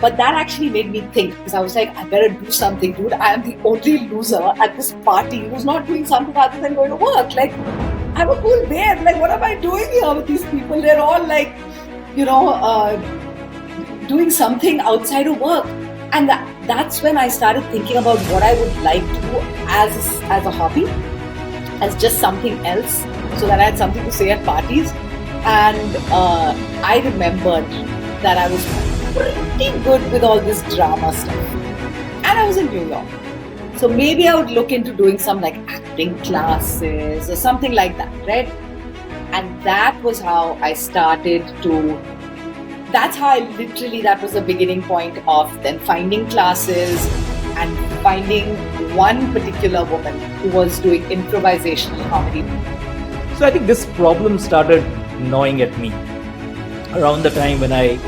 But that actually made me think, because I was like, I better do something, dude. I am the only loser at this party who's not doing something other than going to work. Like, I'm a cool babe. Like, what am I doing here with these people? They're all like, doing something outside of work. And that's when I started thinking about what I would like to do as a hobby, as just something else, so that I had something to say at parties. And I remembered that I was pretty good with all this drama stuff. And I was in New York. So maybe I would look into doing some like acting classes or something like that, right? And that was how I started to, that was the beginning point of then finding classes and finding one particular woman who was doing improvisational comedy. So I think this problem started gnawing at me around the time when I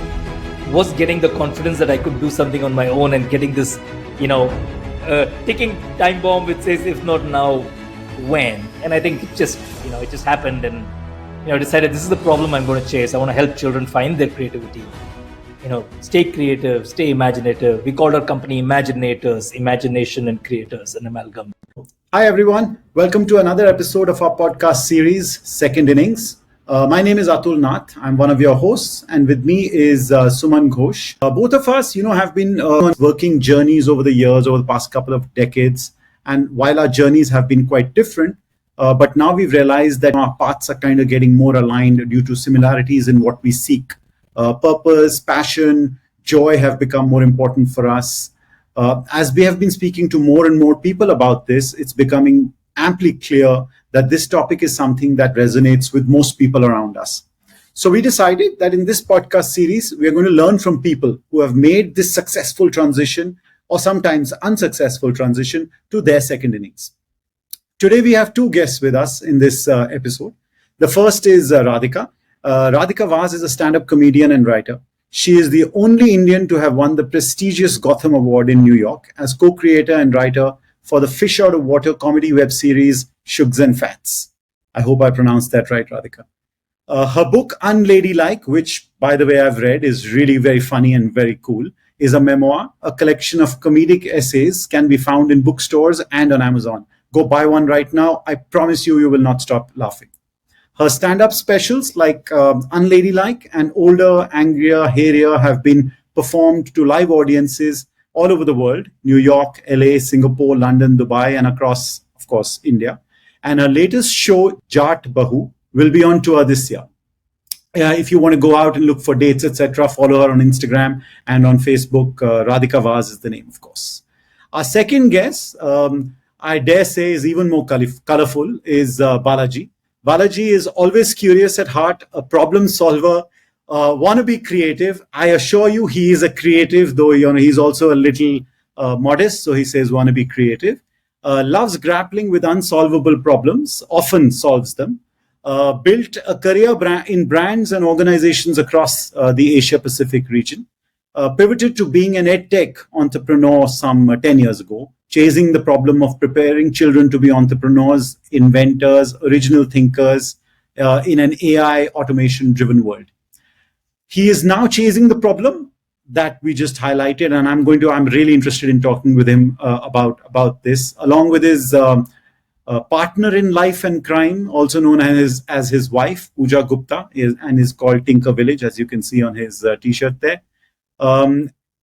was getting the confidence that I could do something on my own and getting this, ticking time bomb which says, if not now, when? And I think it just happened, and I decided this is the problem I'm going to chase. I want to help children find their creativity. Stay creative, stay imaginative. We called our company Imaginators, Imagination and Creators, an amalgam. Hi everyone, welcome to another episode of our podcast series, Second Innings. My name is Atul Nath. I'm one of your hosts, and with me is Suman Ghosh. Both of us, have been on working journeys over the years, over the past couple of decades. And while our journeys have been quite different, but now we've realized that our paths are kind of getting more aligned due to similarities in what we seek. Purpose, passion, joy have become more important for us. As we have been speaking to more and more people about this, it's becoming amply clear that this topic is something that resonates with most people around us. So we decided that in this podcast series, we are going to learn from people who have made this successful transition, or sometimes unsuccessful transition, to their second innings. Today, we have two guests with us in this episode. The first is Radhika. Radhika Vaz is a stand-up comedian and writer. She is the only Indian to have won the prestigious Gotham Award in New York as co-creator and writer for the Fish Out of Water comedy web series Shugs and Fats. I hope I pronounced that right, Radhika. Her book Unladylike, which, by the way, I've read, is really very funny and very cool, is a memoir. A collection of comedic essays can be found in bookstores and on Amazon. Go buy one right now. I promise you will not stop laughing. Her stand-up specials like Unladylike and Older, Angrier, Hairier have been performed to live audiences all over the world: New York, LA, Singapore, London, Dubai, and across, of course, India. And her latest show, Jat Bahu, will be on tour this year. If you want to go out and look for dates, etc., follow her on Instagram and on Facebook. Radhika Vaz is the name, of course. Our second guest, I dare say, is even more colorful, is Balaji. Balaji is always curious at heart, a problem solver, want to be creative. I assure you he is a creative, though he's also a little modest, so he says want to be creative. Loves grappling with unsolvable problems, often solves them. Built a career in brands and organizations across the Asia-Pacific region. Pivoted to being an EdTech entrepreneur some 10 years ago, chasing the problem of preparing children to be entrepreneurs, inventors, original thinkers in an AI automation-driven world. He is now chasing the problem that we just highlighted, and I'm really interested in talking with him about this, along with his partner in life and crime, also known as his wife, Pooja Gupta, and is called Tinker Village, as you can see on his t-shirt there.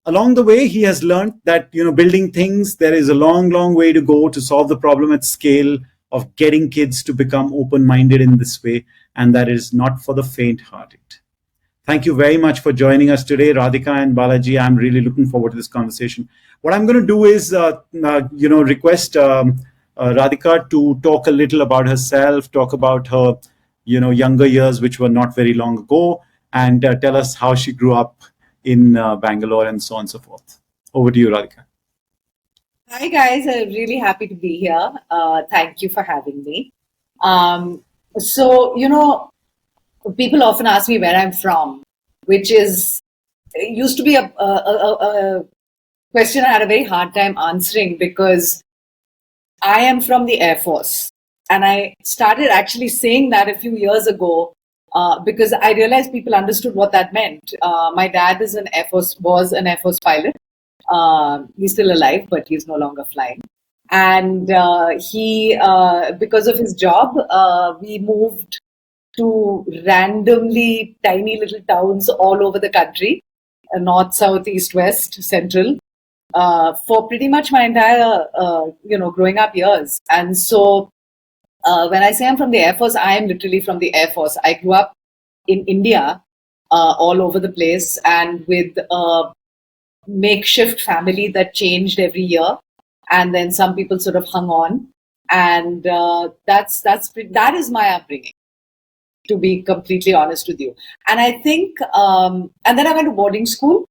Along the way, he has learned that, building things, there is a long, long way to go to solve the problem at scale of getting kids to become open-minded in this way, and that is not for the faint-hearted. Thank you very much for joining us today, Radhika and Balaji. I'm really looking forward to this conversation. What I'm going to do is, request Radhika to talk a little about herself, talk about her, younger years, which were not very long ago, and tell us how she grew up in Bangalore and so on and so forth. Over to you, Radhika. Hi, guys. I'm really happy to be here. Thank you for having me. People often ask me where I'm from, which used to be a question I had a very hard time answering, because I am from the Air Force. And I started actually saying that a few years ago because I realized people understood what that meant. My dad was an Air Force pilot. He's still alive, but he's no longer flying. And because of his job, we moved to randomly tiny little towns all over the country, north, south, east, west, central, for pretty much my entire, growing up years. And so when I say I'm from the Air Force, I am literally from the Air Force. I grew up in India, all over the place, and with a makeshift family that changed every year. And then some people sort of hung on. And that is my upbringing, to be completely honest with you. And I think, and then I went to boarding school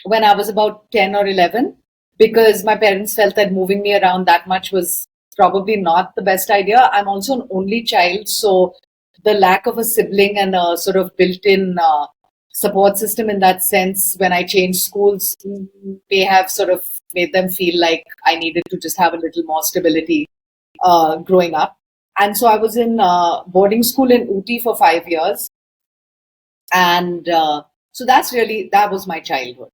when I was about 10 or 11, because my parents felt that moving me around that much was probably not the best idea. I'm also an only child, so the lack of a sibling and a sort of built-in support system in that sense, when I changed schools, may have sort of made them feel like I needed to just have a little more stability growing up. And so I was in boarding school in Ooty for 5 years. And so that was my childhood.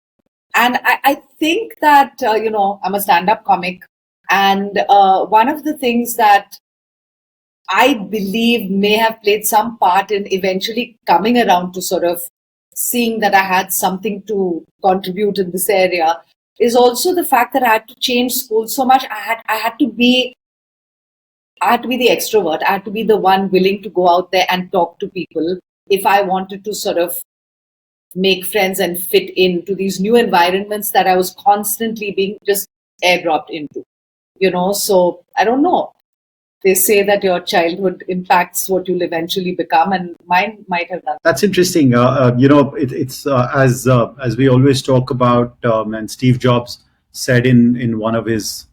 And I think that, I'm a stand-up comic. And one of the things that I believe may have played some part in eventually coming around to sort of seeing that I had something to contribute in this area is also the fact that I had to change schools so much. I had to be the extrovert. I had to be the one willing to go out there and talk to people if I wanted to sort of make friends and fit into these new environments that I was constantly being just airdropped into. So I don't know. They say that your childhood impacts what you'll eventually become, and mine might have done. That's interesting. It's as we always talk about, and Steve Jobs said in one of his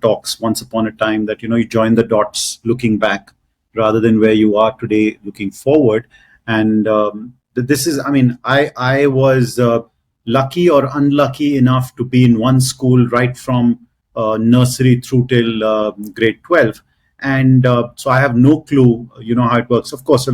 talks once upon a time that you join the dots looking back rather than where you are today looking forward. And this is, I was lucky or unlucky enough to be in one school right from nursery through till grade 12, and so I have no clue how it works. Of course,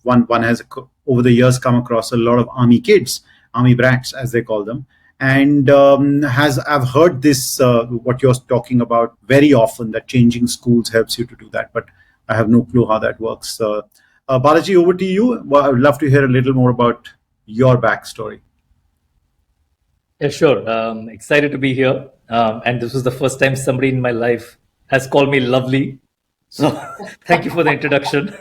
one has over the years come across a lot of army kids, army brats as they call them, and I've heard this what you're talking about very often, that changing schools helps you to do that, but I have no clue how that works. Balaji, over to you. Well, I would love to hear a little more about your backstory. Yeah, sure. Excited to be here. And this was the first time somebody in my life has called me lovely. So thank you for the introduction.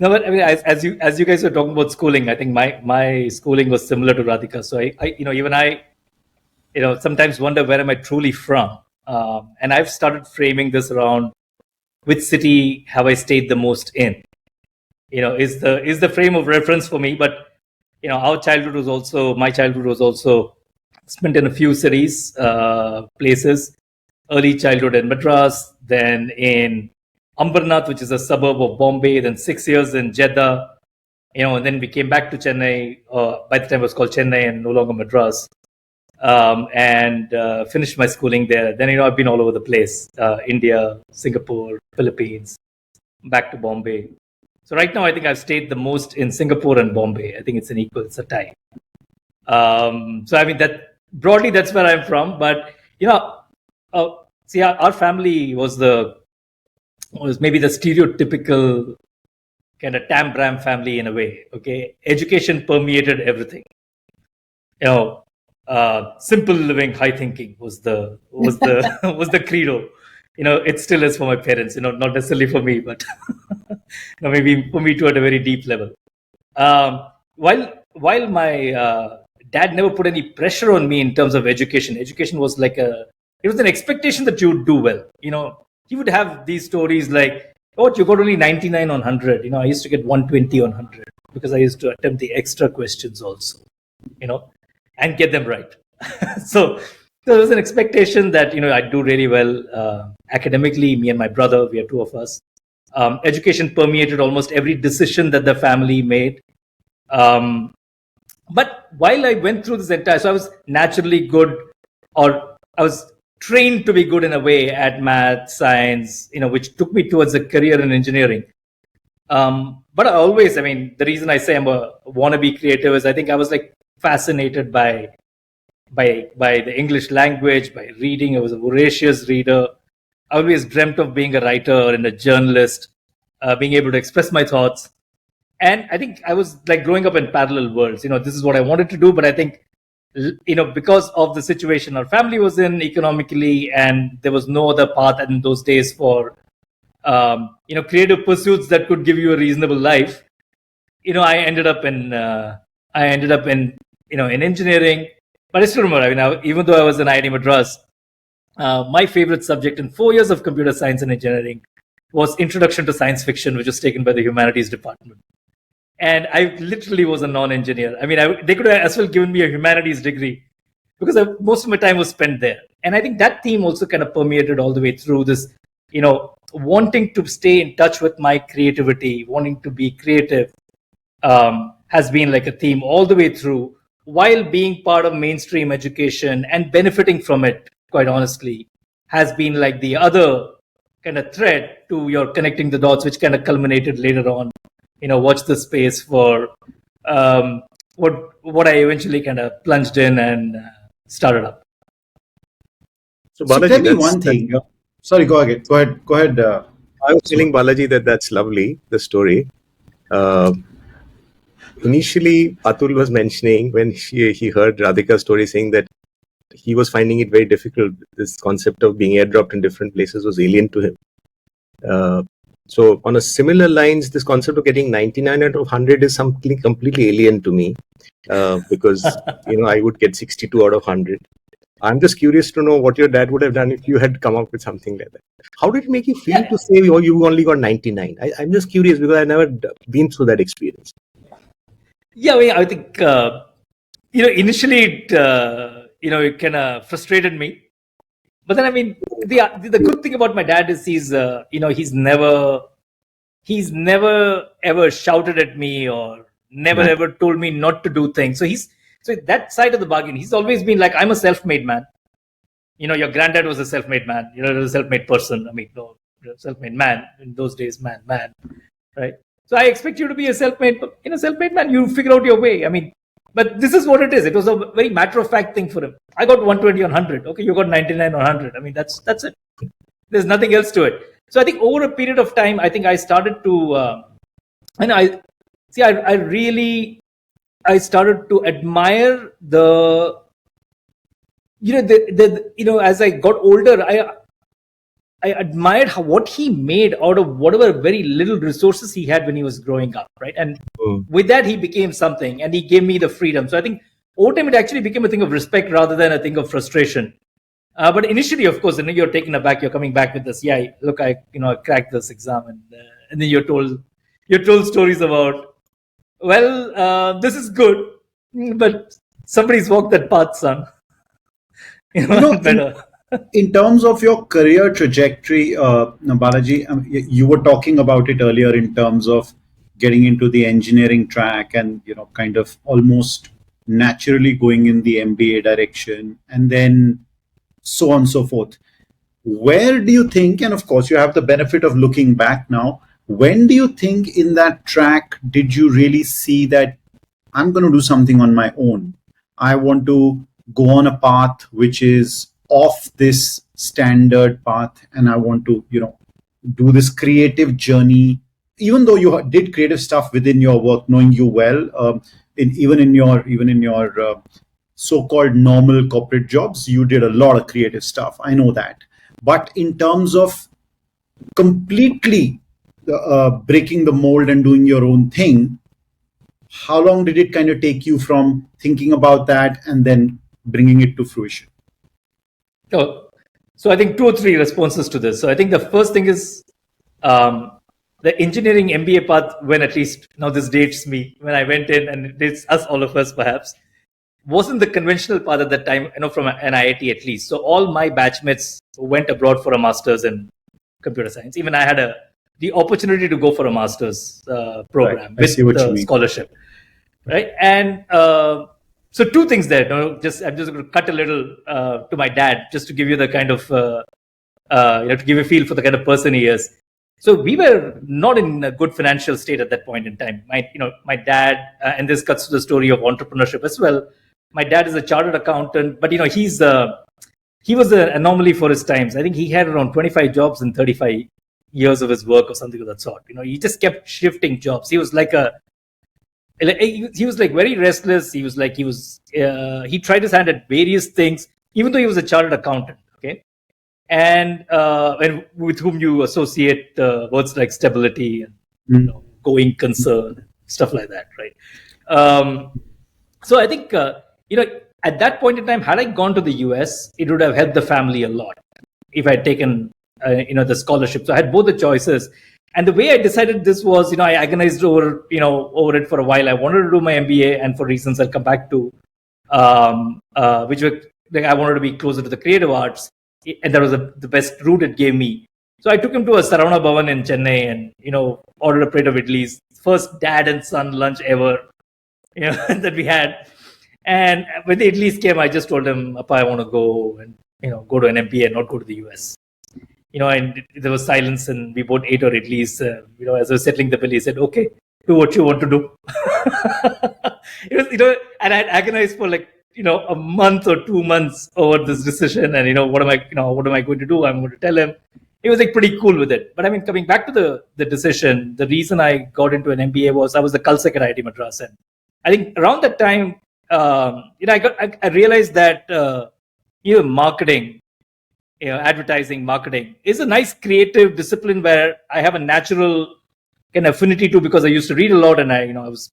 No, but as you guys were talking about schooling, I think my schooling was similar to Radhika. So I sometimes wonder, where am I truly from? And I've started framing this around which city have I stayed the most in? Is the frame of reference for me. But my childhood was also spent in a few cities, places. Early childhood in Madras, then in Ambernath, which is a suburb of Bombay, then 6 years in Jeddah, and then we came back to Chennai. By the time it was called Chennai and no longer Madras, and finished my schooling there. Then, I've been all over the place, India, Singapore, Philippines, back to Bombay. So right now, I think I've stayed the most in Singapore and Bombay. I think it's a tie. So that broadly, that's where I'm from. But see, our family was maybe the stereotypical kind of Tam Bram family in a way. Okay, education permeated everything. Simple living, high thinking was the was the credo. It still is for my parents. Not necessarily for me, but maybe for me too at a very deep level. While my dad never put any pressure on me in terms of education. Education was it was an expectation that you would do well. He would have these stories like, "Oh, you got only 99 on 100." I used to get 120 on 100 because I used to attempt the extra questions also, and get them right. So there was an expectation that I'd do really well academically. Me and my brother, we are two of us. Education permeated almost every decision that the family made. But while I went through this so I was naturally good, or I was trained to be good in a way at math, science, which took me towards a career in engineering. But the reason I say I'm a wannabe creative is I think I was like fascinated by the English language, by reading. I was a voracious reader. I always dreamt of being a writer and a journalist, being able to express my thoughts. And I think I was like growing up in parallel worlds. This is what I wanted to do, but I think, because of the situation our family was in economically, and there was no other path in those days for, creative pursuits that could give you a reasonable life. I ended up in in engineering. But I still remember, even though I was in IIT Madras, my favorite subject in 4 years of computer science and engineering was Introduction to Science Fiction, which was taken by the humanities department. And I literally was a non-engineer. They could have as well given me a humanities degree because most of my time was spent there. And I think that theme also kind of permeated all the way through this, wanting to stay in touch with my creativity, wanting to be creative, has been like a theme all the way through, while being part of mainstream education and benefiting from it, quite honestly, has been like the other kind of thread to your connecting the dots, which kind of culminated later on. Watch the space for what I eventually kind of plunged in and started up. So Balaji, tell me one thing. Sorry, go ahead. Go ahead. I was telling Balaji that's lovely, the story. Initially, Atul was mentioning when he heard Radhika's story, saying that he was finding it very difficult. This concept of being airdropped in different places was alien to him. So on a similar lines, this concept of getting 99 out of 100 is something completely alien to me, because I would get 62 out of 100. I'm just curious to know what your dad would have done if you had come up with something like that. How did it make you feel to say, oh, you only got 99? I'm just curious because I've never been through that experience. Yeah, I think initially it kind of frustrated me. But then, the good thing about my dad is he's never ever shouted at me or never ever told me not to do things. So that side of the bargain, he's always been like, I'm a self-made man. Your granddad was a self-made man. A self-made person. Self-made man in those days, man, right? So I expect you to be a self-made man. You figure out your way. But this is what it is. It was a very matter-of-fact thing for him. I got 120 on 100. Okay, you got 99 on 100. That's it. There's nothing else to it. So I think over a period of time, I think I started to, I started to admire as I got older, I admired what he made out of whatever very little resources he had when he was growing up, right? And with that, he became something, and he gave me the freedom. So I think over time, it actually became a thing of respect rather than a thing of frustration. But initially, of course, you're taken aback. You're coming back with this. Yeah, look, I cracked this exam, and then you're told stories about, this is good, but somebody's walked that path, son. Better. In terms of your career trajectory, Balaji, you were talking about it earlier in terms of getting into the engineering track and, kind of almost naturally going in the MBA direction and then so on and so forth. Where do you think, and of course you have the benefit of looking back now, when do you think in that track did you really see that I'm going to do something on my own? I want to go on a path which is off this standard path, and I want to, do this creative journey. Even though you did creative stuff within your work, knowing you well, even in your so-called normal corporate jobs, you did a lot of creative stuff. I know that. But in terms of completely breaking the mold and doing your own thing, how long did it kind of take you from thinking about that and then bringing it to fruition? Oh, so I think 2 or 3 responses to this. So I think the first thing is the engineering MBA path, when at least now this dates me, when I went in, and it dates us, all of us perhaps, wasn't the conventional path at that time, from an IIT at least. So all my batchmates went abroad for a master's in computer science. Even I had the opportunity to go for a master's program with the scholarship, right? And so So two things there. I'm just going to cut a little to my dad, just to give you the kind of to give a feel for the kind of person he is. So we were not in a good financial state at that point in time. My dad, and this cuts to the story of entrepreneurship as well. My dad is a chartered accountant, but he was an anomaly for his times. I think he had around 25 jobs in 35 years of his work or something of that sort. He just kept shifting jobs. He was like very restless. He tried his hand at various things, even though he was a chartered accountant. Okay. And with whom you associate words like stability and going concern, stuff like that, right? So I think at that point in time, had I gone to the US, it would have helped the family a lot if I had taken the scholarship. So I had both the choices, and the way I decided this was, I agonized over it for a while. I wanted to do my MBA, and for reasons I'll come back to, which were I wanted to be closer to the creative arts. And that was the best route it gave me. So I took him to a Saravana Bhavan in Chennai and, ordered a plate of idlis. First dad and son lunch ever, that we had. And when the idlis came, I just told him, Appa, I want to go and, go to an MBA and not go to the US. And there was silence and we both ate our idlis. As I was settling the bill, he said, okay, do what you want to do. It was, and I had agonized for a month or 2 months over this decision, and what am I going to do? I'm going to tell him. He was pretty cool with it. But I mean, coming back to the decision, the reason I got into an MBA was I was the Kalsek at IIT Madras, and I think around that time, I realized that marketing, advertising, marketing is a nice creative discipline where I have a natural kind of affinity to, because I used to read a lot, and I was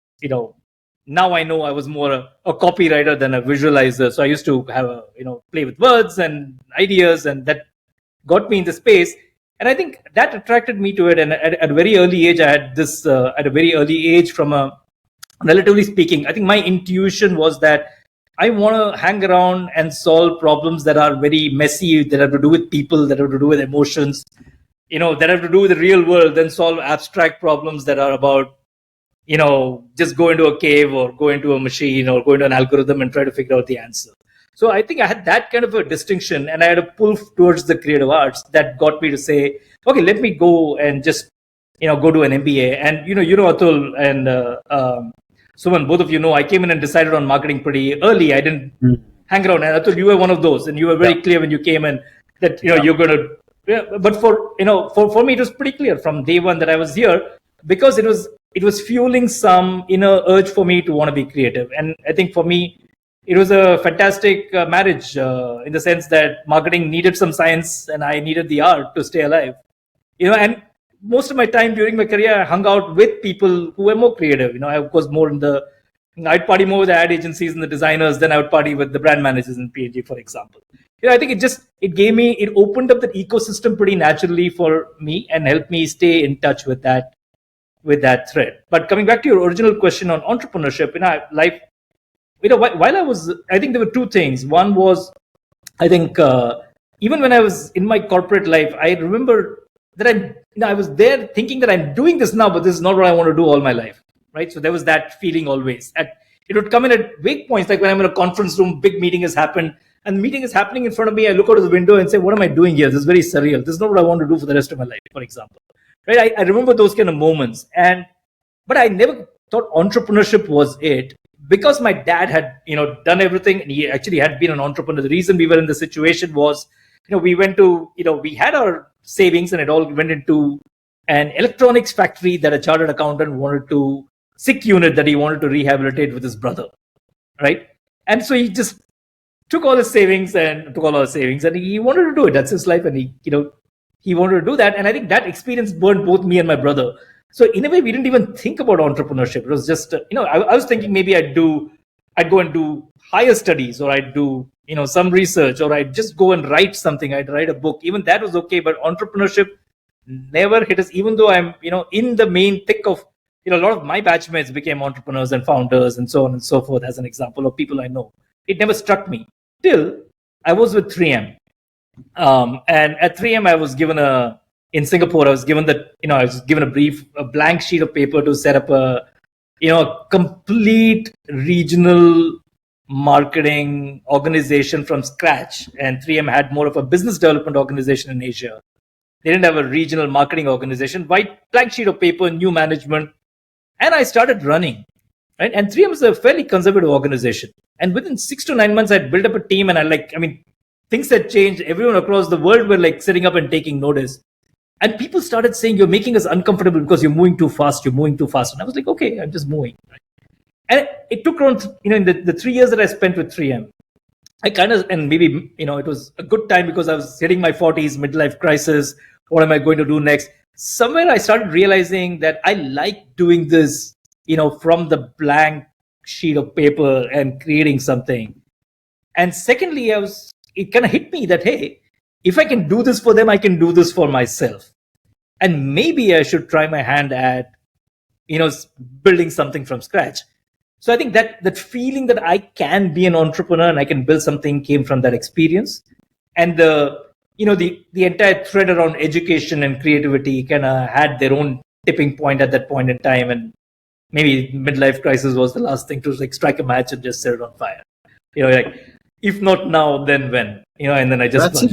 now I know I was more a copywriter than a visualizer. So I used to have play with words and ideas, and that got me in the space. And I think that attracted me to it. And at a very early age, I had this, at a very early age, from a relatively speaking, I think my intuition was that I want to hang around and solve problems that are very messy, that have to do with people, that have to do with emotions, that have to do with the real world, then solve abstract problems that are about, just go into a cave or go into a machine or go into an algorithm and try to figure out the answer. So I think I had that kind of a distinction, and I had a pull towards the creative arts that got me to say, okay, let me go and just, go to an MBA. And, Atul and Suman, both of you know, I came in and decided on marketing pretty early. I didn't hang around. And Atul, you were one of those, and you were very clear when you came in that, you're going to, but for me, it was pretty clear from day one that I was here because it was fueling some inner urge for me to want to be creative. And I think for me, it was a fantastic marriage in the sense that marketing needed some science and I needed the art to stay alive. And most of my time during my career, I hung out with people who were more creative. I was more I'd party more with the ad agencies and the designers than I would party with the brand managers in P&G, for example. I think it opened up the ecosystem pretty naturally for me and helped me stay in touch with that thread. But coming back to your original question on entrepreneurship, life, while I think there were two things. One was, I think, even when I was in my corporate life, I remember that I was there thinking that I'm doing this now, but this is not what I want to do all my life, right? So there was that feeling always. It would come in at vague points, like when I'm in a conference room, big meeting has happened, and the meeting is happening in front of me. I look out of the window and say, what am I doing here? This is very surreal. This is not what I want to do for the rest of my life, for example. Right? I remember those kind of moments. But I never thought entrepreneurship was it, because my dad had, done everything, and he actually had been an entrepreneur. The reason we were in the situation was, we went to, we had our savings, and it all went into an electronics factory that a chartered accountant wanted to, sick unit that he wanted to rehabilitate with his brother, right? And so he just took all his savings and he wanted to do it. That's his life, and he wanted to do that. And I think that experience burned both me and my brother. So in a way, we didn't even think about entrepreneurship. It was just, I was thinking maybe I'd go and do higher studies, or I'd do, some research, or I'd just go and write something. I'd write a book. Even that was okay. But entrepreneurship never hit us, even though I'm, in the main thick of, a lot of my batchmates became entrepreneurs and founders and so on and so forth, as an example of people I know. It never struck me till I was with 3M. And at 3M, I was given in Singapore, I was given a blank sheet of paper to set up a complete regional marketing organization from scratch, and 3M had more of a business development organization in Asia. They didn't have a regional marketing organization. White blank sheet of paper, new management, and I started running. Right, and 3M is a fairly conservative organization. And within 6 to 9 months, I'd built up a team, and things had changed. Everyone across the world were like sitting up and taking notice. And people started saying, "You're making us uncomfortable because you're moving too fast. You're moving too fast." And I was like, "Okay, I'm just moving." Right? And it took around, in the 3 years that I spent with 3M, I kind of, and maybe, it was a good time because I was hitting my 40s, midlife crisis. What am I going to do next? Somewhere I started realizing that I like doing this, from the blank sheet of paper and creating something. And secondly, it kind of hit me that, hey, if I can do this for them, I can do this for myself. And maybe I should try my hand at, building something from scratch. So I think that feeling that I can be an entrepreneur and I can build something came from that experience. And the entire thread around education and creativity kind of had their own tipping point at that point in time. And maybe midlife crisis was the last thing to strike a match and just set it on fire. If not now, then when? And then I just that's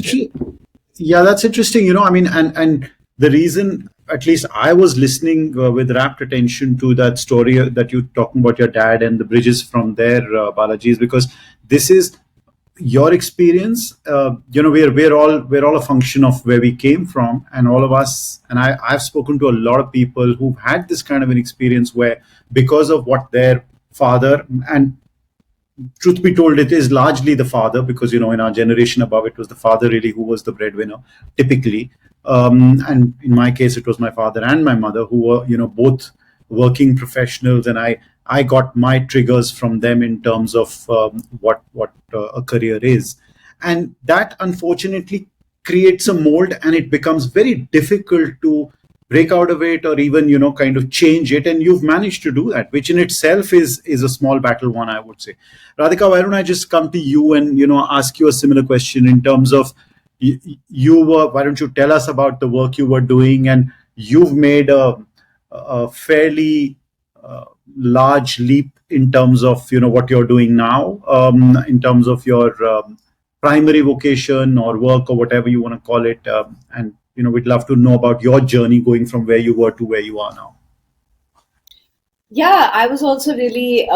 interesting. And the reason, at least I was listening with rapt attention to that story that you're talking about your dad and the bridges from there, Balaji, is because this is your experience. We're all a function of where we came from, and all of us. And I've spoken to a lot of people who've had this kind of an experience where, because of what their father, and truth be told, it is largely the father, because in our generation above, it was the father really who was the breadwinner typically. And in my case, it was my father and my mother who were both working professionals, and I got my triggers from them in terms of what a career is. And that unfortunately creates a mold, and it becomes very difficult to break out of it or even kind of change it. And you've managed to do that, which in itself is a small battle one, I would say. Radhika, why don't I just come to you and ask you a similar question in terms of why don't you tell us about the work you were doing? And you've made a fairly large leap in terms of what you're doing now, in terms of your primary vocation or work or whatever you want to call it. And we'd love to know about your journey going from where you were to where you are now. Yeah, I was also really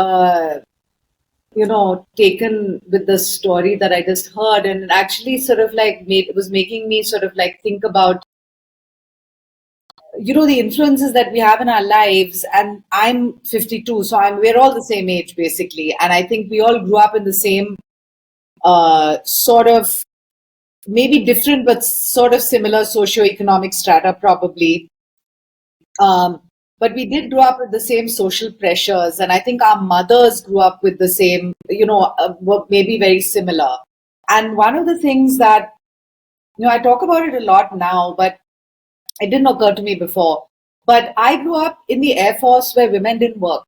taken with the story that I just heard, and actually sort of it was making me sort of think about the influences that we have in our lives. And I'm 52, so we're all the same age basically, and I think we all grew up in the same sort of, maybe different but sort of similar socioeconomic strata probably. But we did grow up with the same social pressures, and I think our mothers grew up with the same, were maybe very similar. And one of the things that, I talk about it a lot now, but it didn't occur to me before. But I grew up in the Air Force where women didn't work.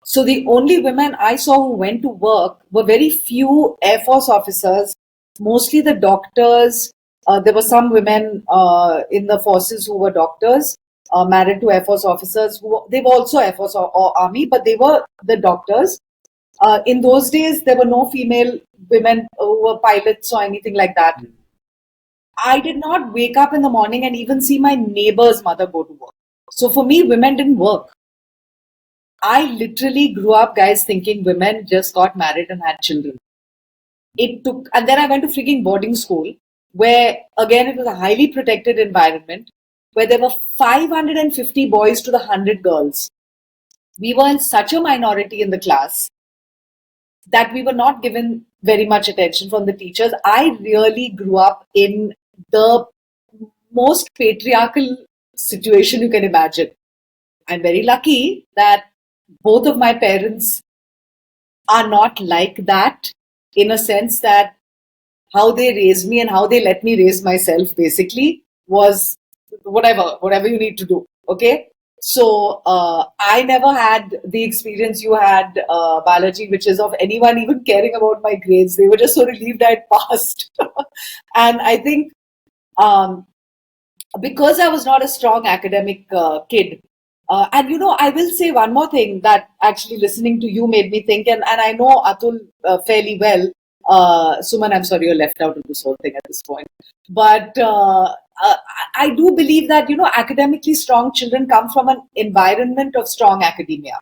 So the only women I saw who went to work were very few Air Force officers, mostly the doctors. There were some women in the forces who were doctors, married to Air Force officers. They were also Air Force or Army, but they were the doctors. In those days, there were no female women who were pilots or anything like that. I did not wake up in the morning and even see my neighbor's mother go to work. So for me, women didn't work. I literally grew up, guys, thinking women just got married and had children. And then I went to freaking boarding school, where again, it was a highly protected environment, where there were 550 boys to the 100 girls. We were in such a minority in the class that we were not given very much attention from the teachers. I really grew up in the most patriarchal situation you can imagine. I'm very lucky that both of my parents are not like that, in a sense that how they raised me and how they let me raise myself basically was whatever you need to do. Okay. So I never had the experience you had, Balaji, which is of anyone even caring about my grades. They were just so relieved I'd passed. And I think because I was not a strong academic kid, And I will say one more thing that actually listening to you made me think, and I know Atul fairly well. Suman, I'm sorry you're left out of this whole thing at this point. But I do believe that, academically strong children come from an environment of strong academia.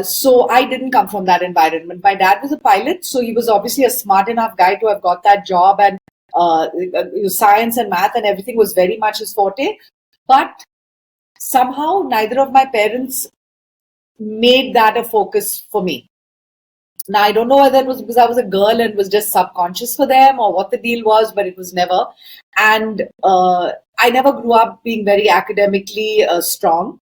So I didn't come from that environment. My dad was a pilot, so he was obviously a smart enough guy to have got that job, and science and math and everything was very much his forte. But somehow neither of my parents made that a focus for me. Now, I don't know whether it was because I was a girl and was just subconscious for them or what the deal was, but it was never. And I never grew up being very academically strong.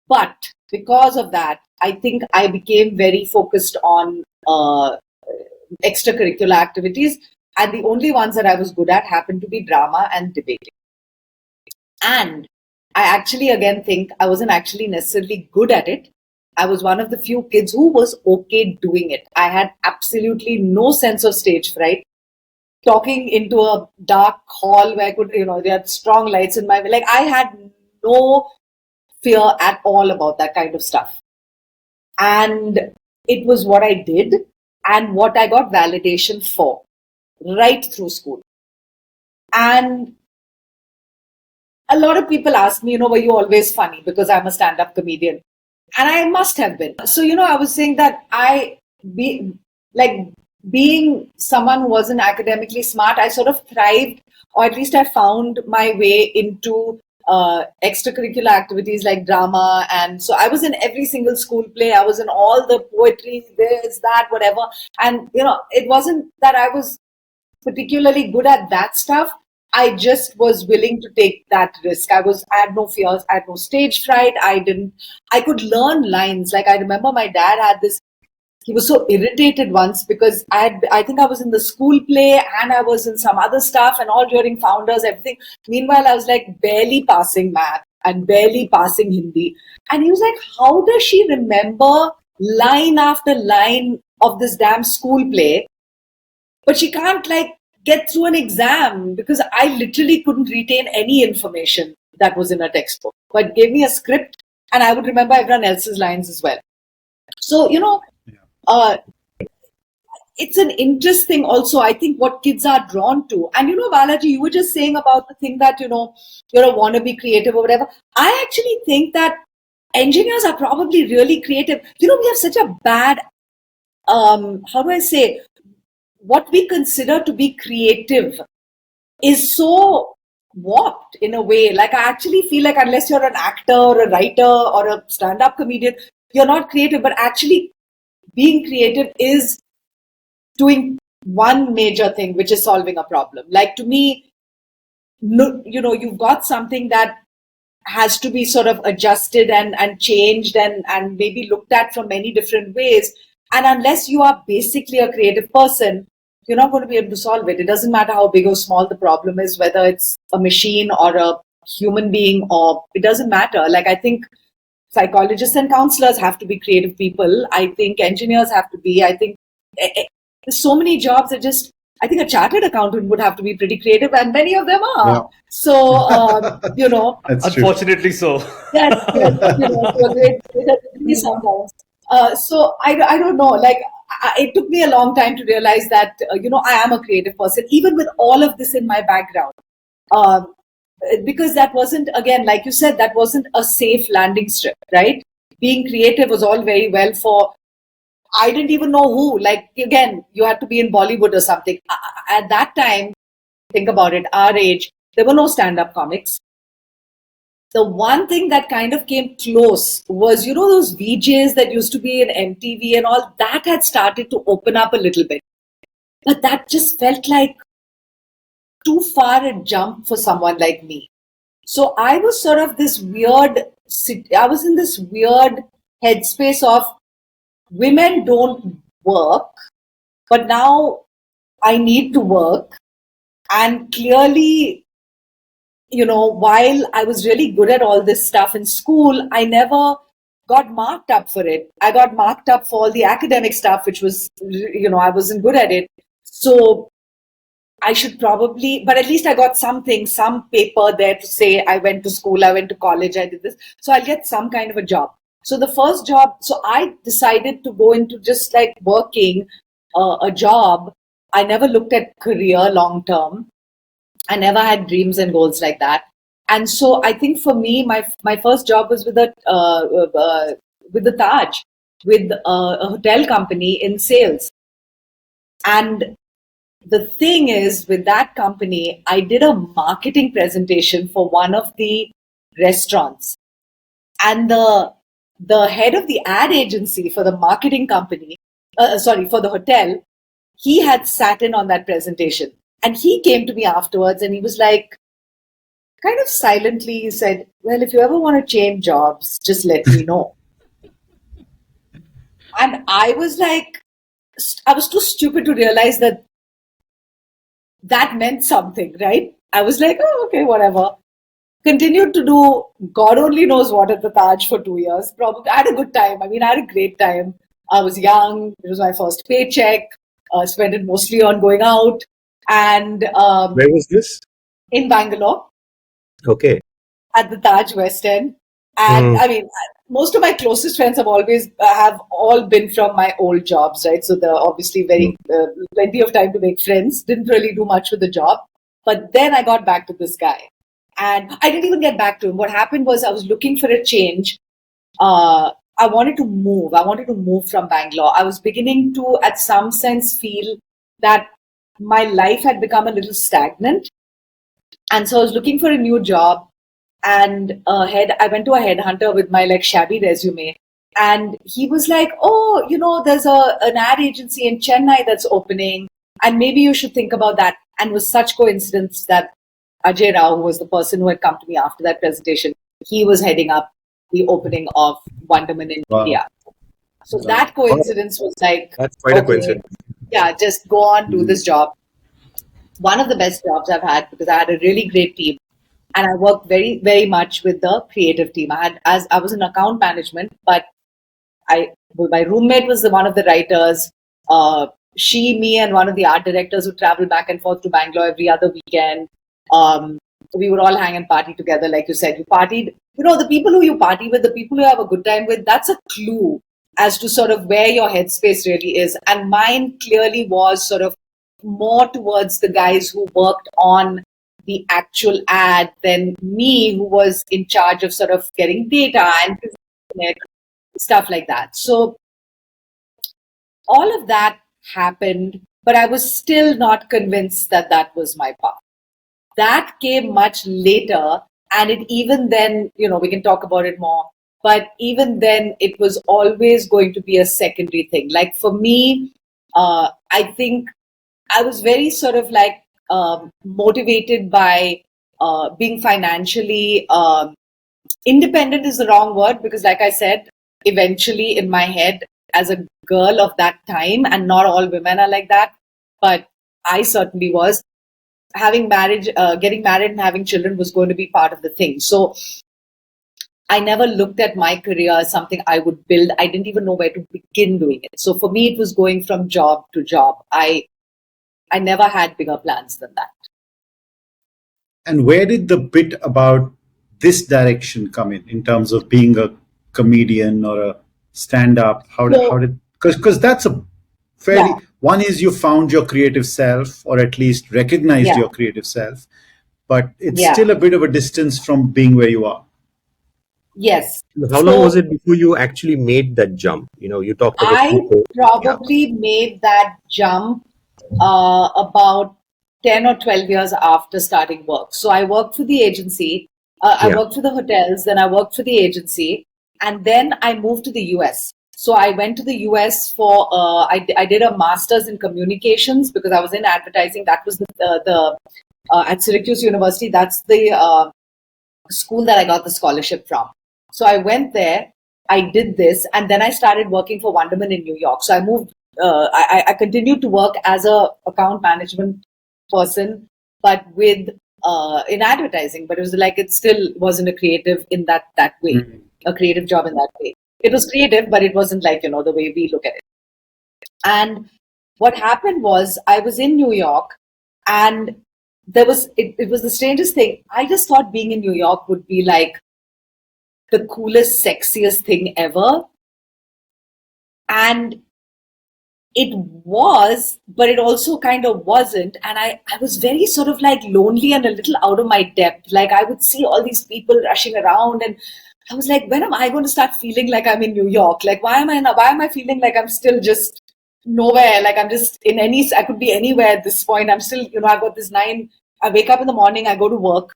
But because of that, I think I became very focused on extracurricular activities. And the only ones that I was good at happened to be drama and debating. And I actually, again, think I wasn't actually necessarily good at it. I was one of the few kids who was okay doing it. I had absolutely no sense of stage fright. Talking into a dark hall where I could, there had strong lights in my way. Like, I had no fear at all about that kind of stuff. And it was what I did and what I got validation for right through school. And a lot of people ask me, were you always funny? Because I'm a stand-up comedian. And I must have been. So, I was saying that being someone who wasn't academically smart, I sort of thrived, or at least I found my way into extracurricular activities like drama. And so I was in every single school play. I was in all the poetry, this, that, whatever. And, it wasn't that I was particularly good at that stuff. I just was willing to take that risk. I had no fears. I had no stage fright. I could learn lines. Like, I remember my dad had this, he was so irritated once because I think I was in the school play and I was in some other stuff and all during founders, everything. Meanwhile, I was like barely passing math and barely passing Hindi. And he was like, how does she remember line after line of this damn school play? But she can't get through an exam, because I literally couldn't retain any information that was in a textbook, but gave me a script and I would remember everyone else's lines as well. So, it's an interesting also, I think, what kids are drawn to. And, Balaji, you were just saying about the thing that, you're a wannabe creative or whatever. I actually think that engineers are probably really creative. We have such a bad, how do I say, what we consider to be creative is so warped in a way. Like, I actually feel like unless you're an actor or a writer or a stand-up comedian, you're not creative. But actually being creative is doing one major thing, which is solving a problem. Like, to me, you've got something that has to be sort of adjusted and changed and maybe looked at from many different ways. And unless you are basically a creative person, you're not going to be able to solve it. It doesn't matter how big or small the problem is, whether it's a machine or a human being, or it doesn't matter. Like, I think psychologists and counselors have to be creative people. I think engineers have to be. I think there's so many jobs that just, I think a chartered accountant would have to be pretty creative, and many of them are. Yeah. So, unfortunately so. Yes, sometimes. So I don't know, it took me a long time to realize that, I am a creative person, even with all of this in my background. Because that wasn't, again, like you said, that wasn't a safe landing strip, right? Being creative was all very well for, I didn't even know who. Like, again, you had to be in Bollywood or something. At that time, think about it, our age, there were no stand-up comics. The one thing that kind of came close was, those VJs that used to be in MTV and all, that had started to open up a little bit. But that just felt like too far a jump for someone like me. So I was sort of I was in this weird headspace of, women don't work, but now I need to work. And clearly, while I was really good at all this stuff in school, I never got marked up for it. I got marked up for all the academic stuff, which was, I wasn't good at it. So I should probably, but at least I got something, some paper there to say I went to school, I went to college, I did this. So I'll get some kind of a job. So the first job, so I decided to go into just like working a job. I never looked at career long term. I never had dreams and goals like that. And so I think for me, my first job was with the Taj, with a hotel company in sales. And the thing is, with that company, I did a marketing presentation for one of the restaurants, and the head of the ad agency for the marketing company, for the hotel, he had sat in on that presentation, and he came to me afterwards, and he was like, kind of silently, he said, "Well, if you ever want to change jobs, just let me know." And I was like, I was too stupid to realize that meant something, right? I was like, oh, okay, whatever. Continued to do God only knows what at the Taj for 2 years. Probably I had a good time. I mean, I had a great time. I was young. It was my first paycheck. Spent it mostly on going out. And Where was this? in Bangalore, Okay. at the Taj West End. And I mean, most of my closest friends have all been from my old jobs, right? So they're obviously plenty of time to make friends. Didn't really do much with the job. But then I got back to this guy. And I didn't even get back to him. What happened was I was looking for a change. I wanted to move. I wanted to move from Bangalore. I was beginning to, at some sense, feel that my life had become a little stagnant. And so I was looking for a new job. And I went to a headhunter with my like shabby resume. And he was like, oh, there's an ad agency in Chennai that's opening. And maybe you should think about that. And it was such coincidence that Ajay Rao, who was the person who had come to me after that presentation, he was heading up the opening of Wonderman in India. So that coincidence was like, that's quite a coincidence. Yeah, just go on, do this job. One of the best jobs I've had, because I had a really great team. And I worked very, very much with the creative team. I was in account management, but my roommate was one of the writers. She, me, and one of the art directors would travel back and forth to Bangalore every other weekend. We would all hang and party together, like you said. You partied. The people who you party with, the people you have a good time with, that's a clue as to sort of where your headspace really is. And mine clearly was sort of more towards the guys who worked on the actual ad than me, who was in charge of sort of getting data and stuff like that. So all of that happened, but I was still not convinced that that was my path. That came much later, and it even then, we can talk about it more, but even then it was always going to be a secondary thing. Like for me, I think I was very sort of like motivated by being financially independent is the wrong word, because like I said, eventually in my head as a girl of that time, and not all women are like that, but I certainly was, getting married and having children was going to be part of the thing. So I never looked at my career as something I would build. I didn't even know where to begin doing it. So for me, it was going from job to job. I never had bigger plans than that. And where did the bit about this direction come in terms of being a comedian or a stand-up? How did because that's a fairly, one is you found your creative self, or at least recognized your creative self, but it's still a bit of a distance from being where you are. Yes. How long was it before you actually made that jump? You talked about I probably made that jump about 10 or 12 years after starting work. So I worked for the agency, I worked for the hotels, then I worked for the agency, and then I moved to the US. So I went to the US for, I did a master's in communications because I was in advertising. That was at Syracuse University. That's the school that I got the scholarship from. So I went there, I did this, and then I started working for Wonderman in New York. So I moved, I continued to work as a account management person, but with in advertising. But it was like, it still wasn't a creative in that way, a creative job in that way. It was creative, but it wasn't like, the way we look at it. And what happened was, I was in New York, And it was the strangest thing. I just thought being in New York would be like the coolest, sexiest thing ever. And it was, but it also kind of wasn't. And I was very sort of like lonely and a little out of my depth. Like I would see all these people rushing around, and I was like, when am I going to start feeling like I'm in New York? Like, why am I feeling like I'm still just nowhere? Like I'm just I could be anywhere at this point. I'm still, I've got I wake up in the morning, I go to work.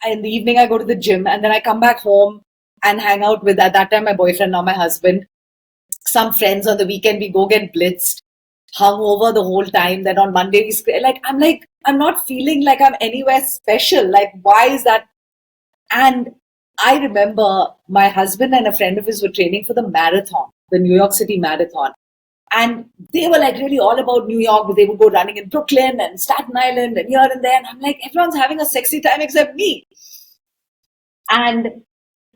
In the evening, I go to the gym, and then I come back home and hang out with, at that time, my boyfriend, now my husband, some friends. On the weekend, we go get blitzed, hung over the whole time. Then on Monday, I'm not feeling like I'm anywhere special. Like, why is that? And I remember my husband and a friend of his were training for the marathon, the New York City Marathon. And they were like really all about New York, but they would go running in Brooklyn and Staten Island and here and there. And I'm like, everyone's having a sexy time except me. And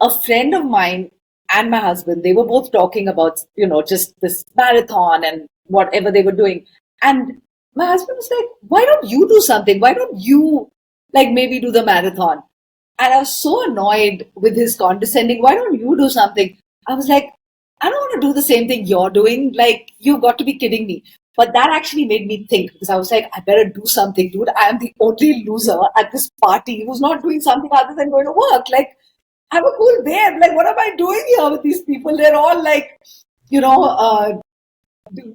a friend of mine and my husband, they were both talking about, just this marathon and whatever they were doing. And my husband was like, why don't you do something? Why don't you like maybe do the marathon? And I was so annoyed with his condescending, why don't you do something? I was like, I don't want to do the same thing you're doing. Like, you've got to be kidding me. But that actually made me think, because I was like, I better do something, dude. I am the only loser at this party who's not doing something other than going to work. Like, I'm a cool babe. Like, what am I doing here with these people? They're all like,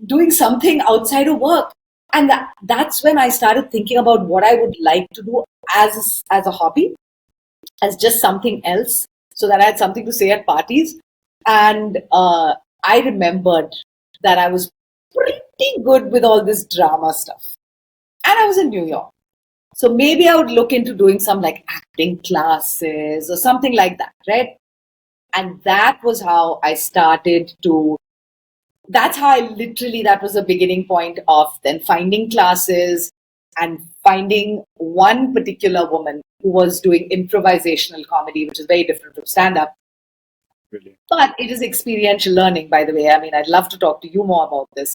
doing something outside of work. And that's when I started thinking about what I would like to do as a hobby, as just something else, so that I had something to say at parties. And I remembered that I was pretty good with all this drama stuff. And I was in New York. So maybe I would look into doing some like acting classes or something like that, right? And that was how I started to, that was the beginning point of then finding classes and finding one particular woman who was doing improvisational comedy, which is very different from stand-up. Brilliant. But it is experiential learning, by the way. I mean, I'd love to talk to you more about this.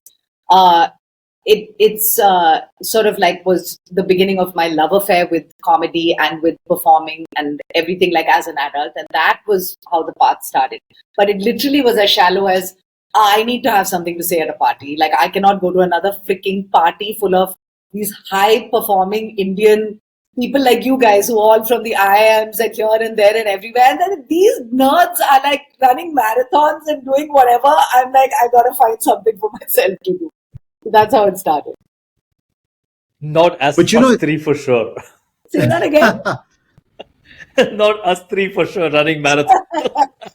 It's sort of like was the beginning of my love affair with comedy and with performing and everything, like as an adult. And that was how the path started. But it literally was as shallow as, I need to have something to say at a party. Like, I cannot go to another freaking party full of these high performing Indian people like you guys who are all from the IIMs and here and there and everywhere. And then these nerds are like running marathons and doing whatever. I'm like, I gotta find something for myself to do. So that's how it started. Not us three for sure. Say that again. Not us three for sure running marathons.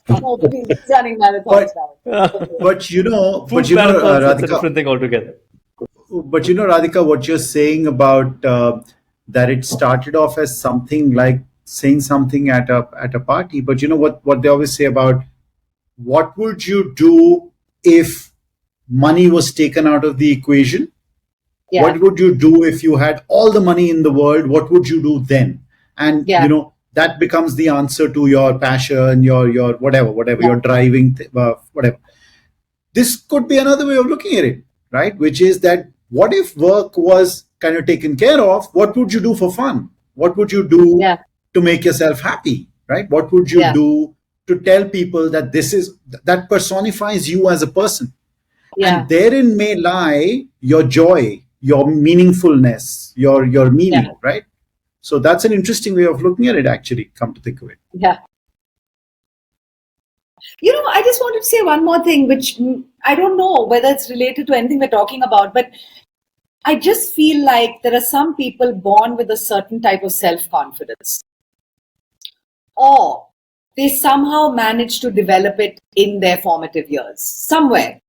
No, please, running marathons now. But Radhika, it's a different thing altogether. But Radhika, what you're saying about that it started off as something like saying something at a party, but what they always say about what would you do if money was taken out of the equation? Yeah. What would you do if you had all the money in the world? What would you do then? And that becomes the answer to your passion, your whatever, your driving, whatever. This could be another way of looking at it, right? Which is that what if work was kind of taken care of? What would you do for fun? What would you do to make yourself happy, right? What would you do to tell people that that personifies you as a person? Yeah. And therein may lie your joy, your meaningfulness, your meaning, right? So that's an interesting way of looking at it, actually, come to think of it. Yeah. I just wanted to say one more thing, which I don't know whether it's related to anything we're talking about, but I just feel like there are some people born with a certain type of self-confidence, or they somehow manage to develop it in their formative years, somewhere,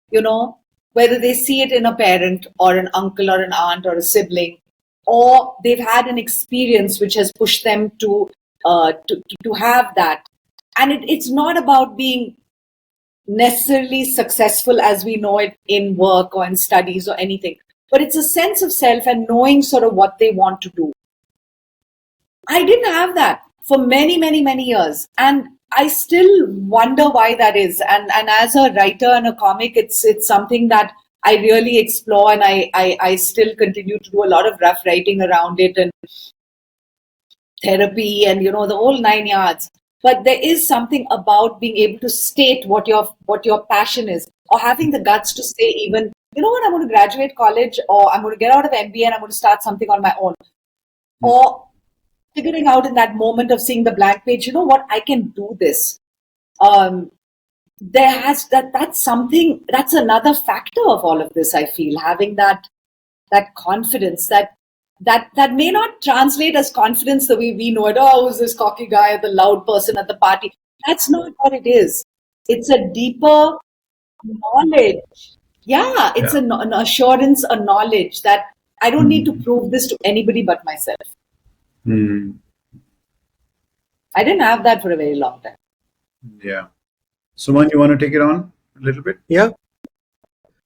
whether they see it in a parent or an uncle or an aunt or a sibling, or they've had an experience which has pushed them to have that. And it's not about being necessarily successful as we know it in work or in studies or anything, but it's a sense of self and knowing sort of what they want to do. I didn't have that for many, many, many years. And I still wonder why that is. And as a writer and a comic, it's something that I really explore, and I still continue to do a lot of rough writing around it and therapy and the whole 9 yards. But there is something about being able to state what your passion is, or having the guts to say, even, what, I'm going to graduate college, or I'm going to get out of MBA and I'm going to start something on my own, or figuring out in that moment of seeing the blank page, what, I can do this. There has that's something, that's another factor of all of this. I feel having that confidence that may not translate as confidence the way we know it. Oh, who's this cocky guy, the loud person at the party? That's not what it is. It's a deeper knowledge. Yeah, it's an assurance, a knowledge that I don't need to prove this to anybody but myself. I didn't have that for a very long time. Yeah. Suman, you want to take it on a little bit? Yeah.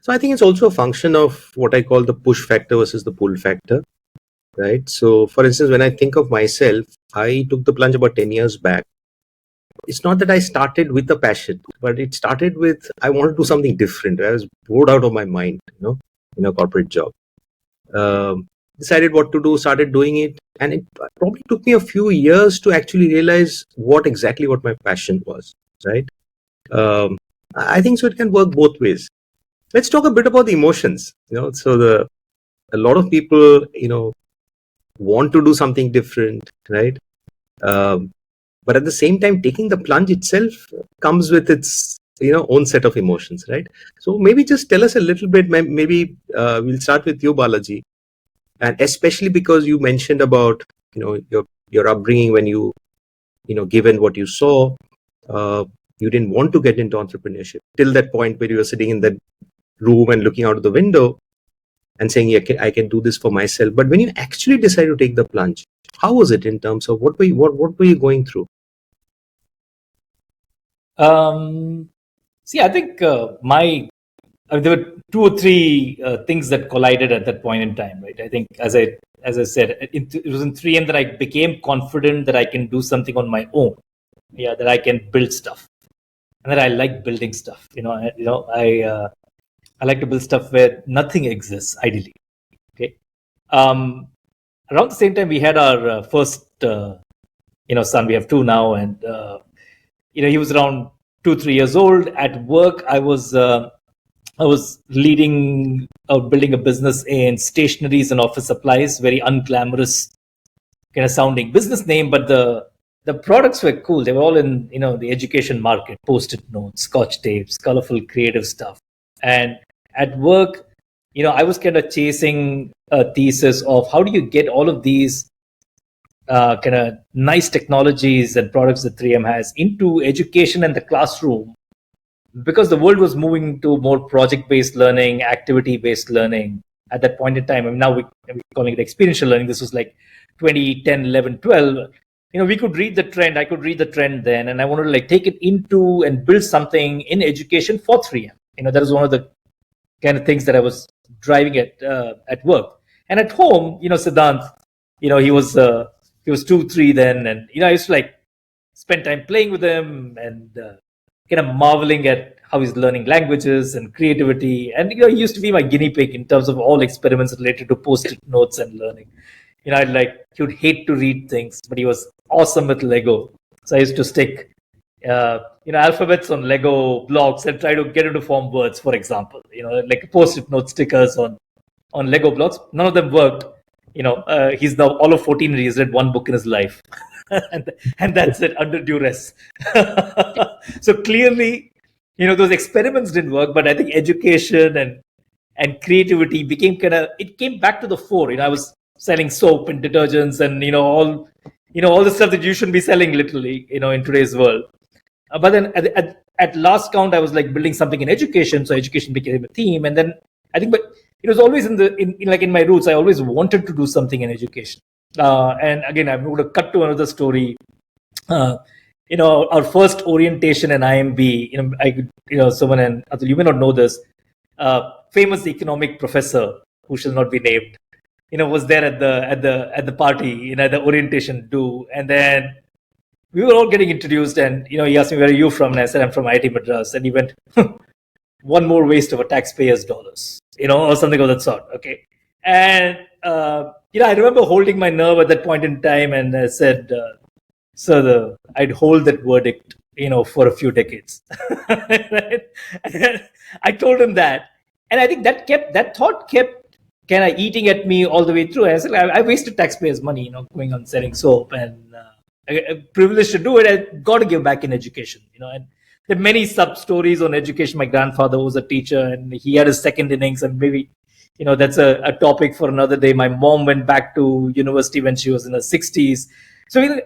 So I think it's also a function of what I call the push factor versus the pull factor, right? So for instance, when I think of myself, I took the plunge about 10 years back. It's not that I started with a passion, but it started with, I wanted to do something different. I was bored out of my mind, in a corporate job. Decided what to do, started doing it. And it probably took me a few years to actually realize what my passion was, right? I think so it can work both ways. Let's talk a bit about the emotions. So a lot of people, want to do something different, right? But at the same time, taking the plunge itself comes with its own set of emotions, right? So maybe just tell us a little bit. Maybe we'll start with you, Balaji, and especially because you mentioned about your upbringing when you given what you saw. You didn't want to get into entrepreneurship till that point where you were sitting in that room and looking out of the window and saying, yeah, I can do this for myself. But when you actually decided to take the plunge, how was it in terms of what were you going through? See, I think there were 2 or 3 things that collided at that point in time, right? I think, as I said, it was in 3M that I became confident that I can do something on my own. Yeah, that I can build stuff, and that I like building stuff. I like to build stuff where nothing exists, ideally. Okay. Around the same time, we had our first, son. We have 2 now, and he was around 2-3 years old. At work, I was leading building a business in stationeries and office supplies. Very unglamorous kind of sounding business name, but the products were cool. They were all in the education market: post-it notes, scotch tapes, colorful, creative stuff. And at work, I was kind of chasing a thesis of how do you get all of these kind of nice technologies and products that 3M has into education and the classroom, because the world was moving to more project-based learning, activity-based learning at that point in time. I mean, now we're calling it experiential learning. This was like 2010, 11, 12. We could read the trend. I could read the trend then, and I wanted to take it into and build something in education for 3M. That is one of the kind of things that I was driving at work. And at home, Siddhant, he was 2-3 then, and I used to spend time playing with him and kind of marveling at how he's learning languages and creativity. And he used to be my guinea pig in terms of all experiments related to post-it notes and learning. He would hate to read things, but he was awesome with Lego. So I used to stick alphabets on Lego blocks and try to get into form words, for example. Like post-it note stickers on Lego blocks. None of them worked. He's now all of 14 and he's read 1 book in his life. and that's it, under duress. So clearly, those experiments didn't work, but I think education and creativity it came back to the fore. I was selling soap and detergents and all the stuff that you shouldn't be selling, literally, in today's world. But then at last count, I was building something in education, so education became a theme. And then I think, but it was always in my roots. I always wanted to do something in education. And again, I'm going to cut to another story. Our first orientation in IMB. Someone, and Atul, you may not know this. Famous economic professor who shall not be named, was there at the party, at the orientation do. And then we were all getting introduced, and he asked me, where are you from? And I said, I'm from IIT Madras. And he went, one more waste of a taxpayer's dollars, or something of that sort. Okay. And, I remember holding my nerve at that point in time, and I said, I'd hold that verdict, for a few decades. Right? And I told him that. And I think that thought kept kind of eating at me all the way through. I said, I wasted taxpayers' money, going on selling soap, and I'm privileged to do it. I got to give back in education, and there are many sub stories on education. My grandfather was a teacher, and he had his second innings, and maybe, that's a topic for another day. My mom went back to university when she was in her 60s. So,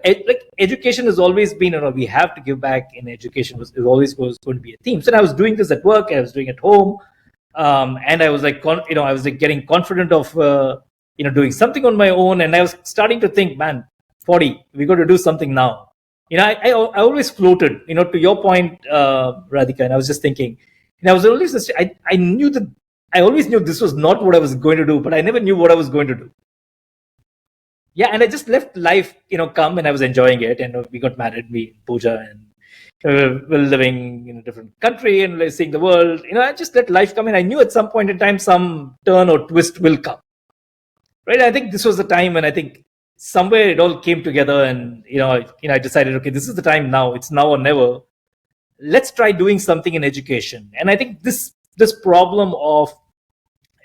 education has always been, we have to give back in education. It always was going to be a theme. So I was doing this at work, I was doing it at home. And I was getting confident of, doing something on my own. And I was starting to think, man, 40, we got to do something now. I always floated, to your point, Radhika, and I was just thinking, I was always, I always knew this was not what I was going to do, but I never knew what I was going to do. Yeah, and I just left life, come, and I was enjoying it. And we got married, me and Pooja, and we're living in a different country and seeing the world. I just let life come, and I knew at some point in time some turn or twist will come. Right? I think this was the time when I think somewhere it all came together, and I decided, okay, this is the time now. It's now or never. Let's try doing something in education. And I think this problem of,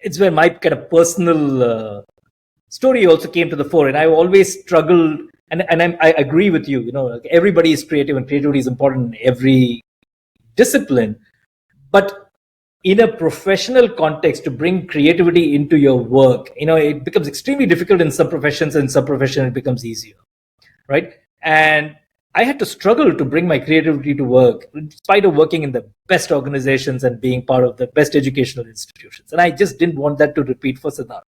it's where my kind of personal story also came to the fore, and I always struggled. And I agree with you. Everybody is creative, and creativity is important in every discipline. But in a professional context, to bring creativity into your work, it becomes extremely difficult in some professions. And in some professions, it becomes easier, right? And I had to struggle to bring my creativity to work, in spite of working in the best organizations and being part of the best educational institutions. And I just didn't want that to repeat for Siddharth.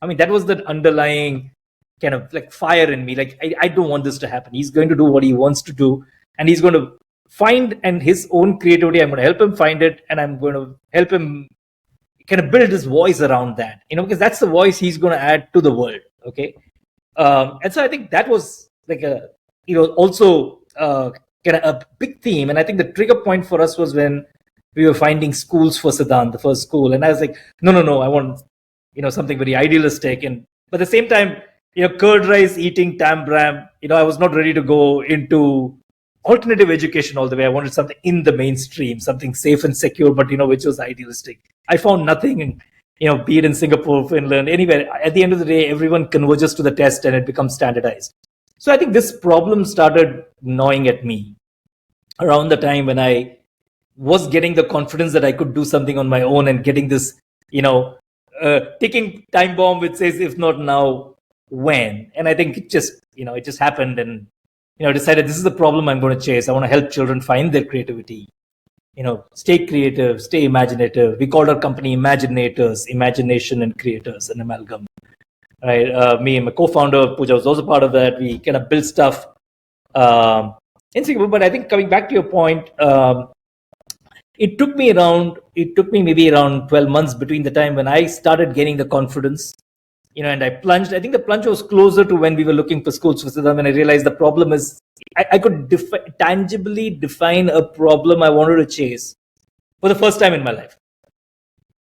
I mean, that was the underlying kind of like fire in me. Like, I don't want this to happen. He's going to do what he wants to do, and he's going to find and his own creativity. I'm going to help him find it, and I'm going to help him kind of build his voice around that, because that's the voice he's going to add to the world. Okay. And so I think that was like a, also kind of a big theme. And I think the trigger point for us was when we were finding schools for Siddhant, the first school. And I was like, no, I want, something very idealistic. But at the same time, curd rice eating Tam Bram, I was not ready to go into alternative education all the way. I wanted something in the mainstream, something safe and secure, but, which was idealistic. I found nothing, be it in Singapore, Finland, anywhere. At the end of the day, everyone converges to the test and it becomes standardized. So I think this problem started gnawing at me around the time when I was getting the confidence that I could do something on my own, and getting this, ticking time bomb which says, if not now, when? And I think it just happened, and I decided this is the problem I'm going to chase. I want to help children find their creativity, stay creative, stay imaginative. We called our company Imaginators, Imagination and Creators, an amalgam. Right? Me and my co-founder Pooja was also part of that. We kind of built stuff in Singapore. But I think, coming back to your point, it took me maybe around 12 months between the time when I started getting the confidence, and I plunged. I think the plunge was closer to when we were looking for schools for Siddharth, when I realized the problem is, I could tangibly define a problem I wanted to chase for the first time in my life.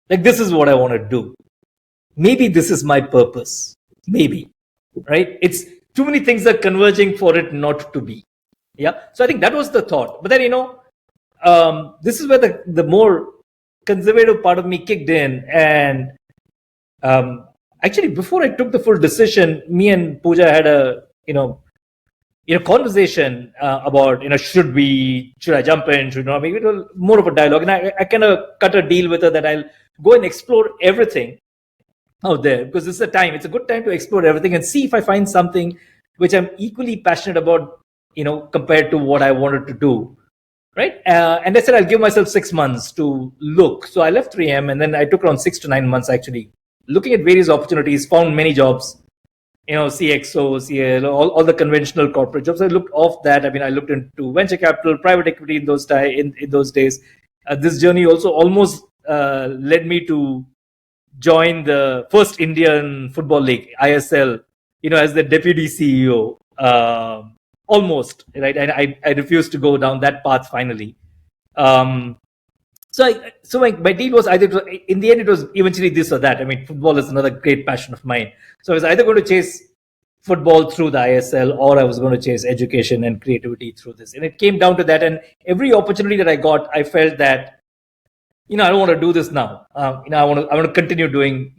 Like, this is what I want to do. Maybe this is my purpose. Maybe, right? It's too many things are converging for it not to be. Yeah. So I think that was the thought. But then, this is where the more conservative part of me kicked in. And actually, before I took the full decision, me and Pooja had a, conversation about, should I jump in? Should not? Maybe it was more of a dialogue. And I kind of cut a deal with her that I'll go and explore everything out there, because this is it's a good time to explore everything and see if I find something which I'm equally passionate about, compared to what I wanted to do. Right. And I said, I'll give myself 6 months to look. So I left 3M, and then I took around 6 to 9 months actually looking at various opportunities, found many jobs, CXO, CL, all the conventional corporate jobs. I looked off that. I mean, I looked into venture capital, private equity in those days. This journey also almost led me to join the first Indian Football League, ISL, as the deputy CEO. Almost, right? And I refused to go down that path finally. So my deal was either, in the end, it was eventually this or that. I mean, football is another great passion of mine. So I was either going to chase football through the ISL, or I was going to chase education and creativity through this. And it came down to that. And every opportunity that I got, I felt that, I don't want to do this now. I want to continue doing,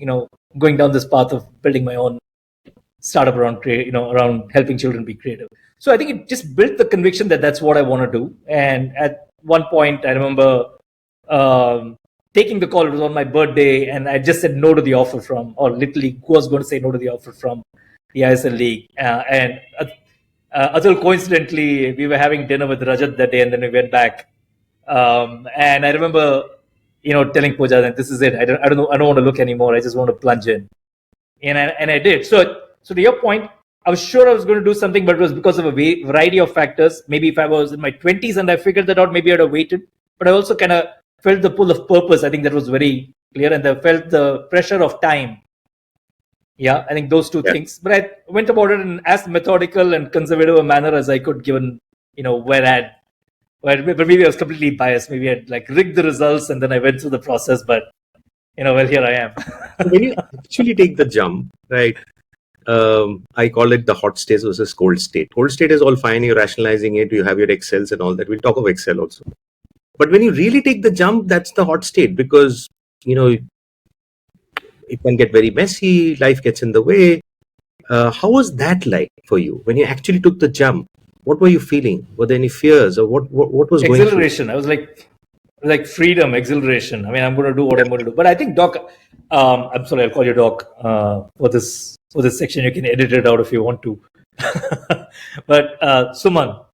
going down this path of building my own startup around around helping children be creative. So I think it just built the conviction that that's what I want to do. And at one point, I remember taking the call. It was on my birthday, and I just said no to the offer from, or literally was going to say no to the offer from the ISL League. And Atul, coincidentally, we were having dinner with Rajat that day, and then we went back. And I remember, telling Pooja that this is it. I don't want to look anymore. I just want to plunge in. And I did. So to your point, I was sure I was going to do something, but it was because of a variety of factors. Maybe if I was in my 20s and I figured that out, maybe I'd have waited. But I also kind of felt the pull of purpose. I think that was very clear, and I felt the pressure of time. Yeah, I think those two things. But I went about it in as methodical and conservative a manner as I could, given but maybe I was completely biased. Maybe I'd rigged the results, and then I went through the process. But here I am. When you actually take the jump, right? I call it the hot state versus cold state. Cold state is all fine. You're rationalizing it. You have your Excels and all that. We'll talk of Excel also. But when you really take the jump, that's the hot state, because it can get very messy. Life gets in the way. How was that like for you when you actually took the jump? What were you feeling? Were there any fears, or what was going through? Exhilaration. I was like freedom, exhilaration. I mean, I'm going to do what I'm going to do. But I think, Doc, I'm sorry, I'll call you Doc for this section. You can edit it out if you want to. But Suman,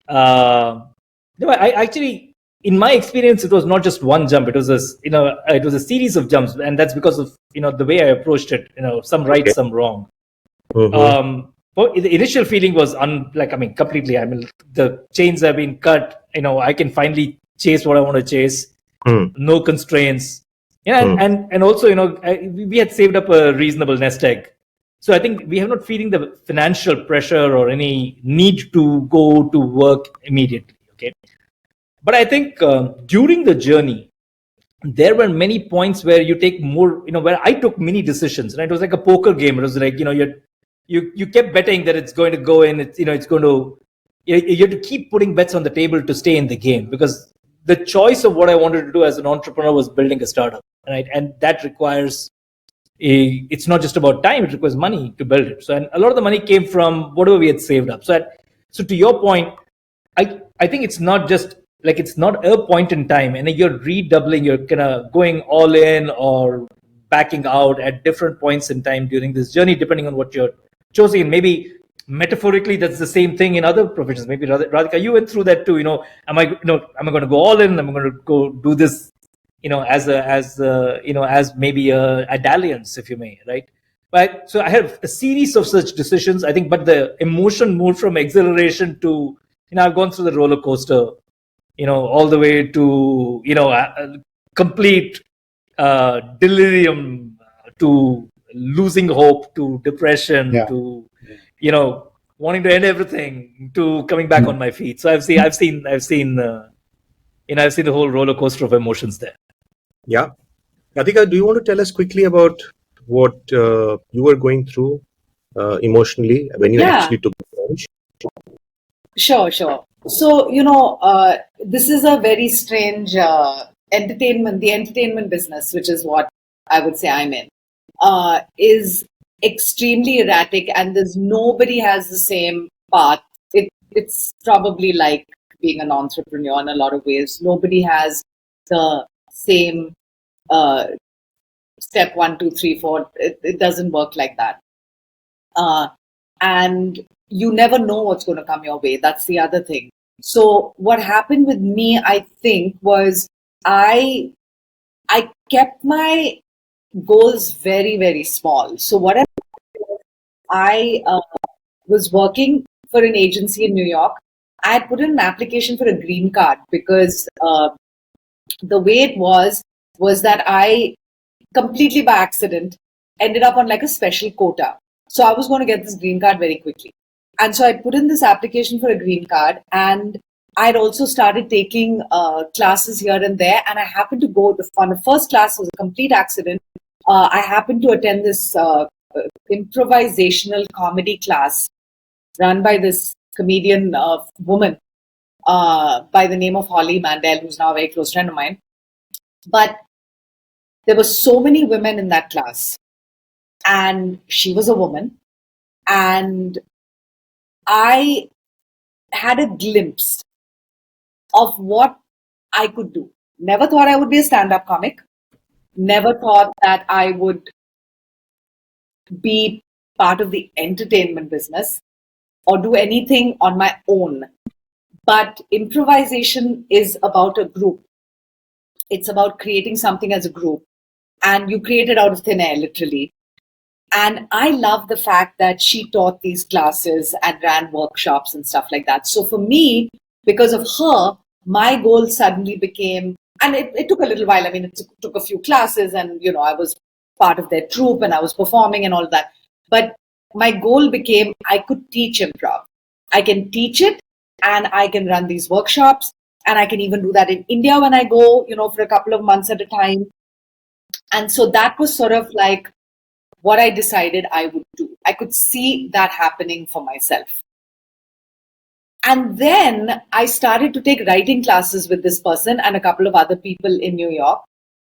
I actually, in my experience, it was not just one jump. It was a series of jumps, and that's because of the way I approached it. Some right, some wrong. Mm-hmm. The initial feeling was completely. I mean, the chains have been cut. I can finally chase what I want to chase. No constraints. And also, we had saved up a reasonable nest egg. So I think we have not feeling the financial pressure or any need to go to work immediately. Okay. But I think during the journey, there were many points where you take more, where I took many decisions. And it was like a poker game. It was like, you kept betting that it's going to go in. It's going to, you have to keep putting bets on the table to stay in the game, because the choice of what I wanted to do as an entrepreneur was building a startup, right? And that requires it's not just about time; it requires money to build it. So, and a lot of the money came from whatever we had saved up. So to your point, I think it's not just it's not a point in time, and you're redoubling. You're kind of going all in or backing out at different points in time during this journey, depending on what you're choosing. And maybe metaphorically, that's the same thing in other professions. Maybe Radhika, you went through that too. Am I going to go all in? Am I going to go do this? As maybe a dalliance, if you may, right? But so I have a series of such decisions. I think, but the emotion moved from exhilaration to I've gone through the roller coaster, all the way to complete delirium, to losing hope, to depression, to wanting to end everything, to coming back on my feet. So I've seen the whole roller coaster of emotions there. Yeah. Radhika, do you want to tell us quickly about what you were going through emotionally when you actually took the plunge? Sure. So, this is a very strange the entertainment business, which is what I would say I'm in, is extremely erratic, and nobody has the same path. It's probably like being an entrepreneur in a lot of ways. Nobody has the same step 1, 2, 3, 4. It doesn't work like that. And you never know what's going to come your way. That's the other thing. So what happened with me, I think, was I kept my goals very, very small. So what I was working for an agency in New York. I had put in an application for a green card because the way it was that I completely by accident ended up on a special quota. So I was going to get this green card very quickly. And so I put in this application for a green card, and I'd also started taking classes here and there, and I happened to go on the first class. Was a complete accident. I happened to attend this improvisational comedy class run by this comedian woman by the name of Holly Mandel, who's now a very close friend of mine. But there were so many women in that class, and she was a woman, and I had a glimpse of what I could do. Never thought I would be a stand-up comic. Never thought that I would be part of the entertainment business or do anything on my own. But improvisation is about a group. It's about creating something as a group. And you create it out of thin air, literally. And I love the fact that she taught these classes and ran workshops and stuff like that. So for me, because of her, my goal suddenly became, and it took a little while. I mean, it took a few classes, and I was part of their troupe and I was performing and all that. But my goal became I could teach improv. I can teach it, and I can run these workshops, and I can even do that in India when I go, for a couple of months at a time. And so that was sort of like what I decided I would do. I could see that happening for myself. And then I started to take writing classes with this person and a couple of other people in New York.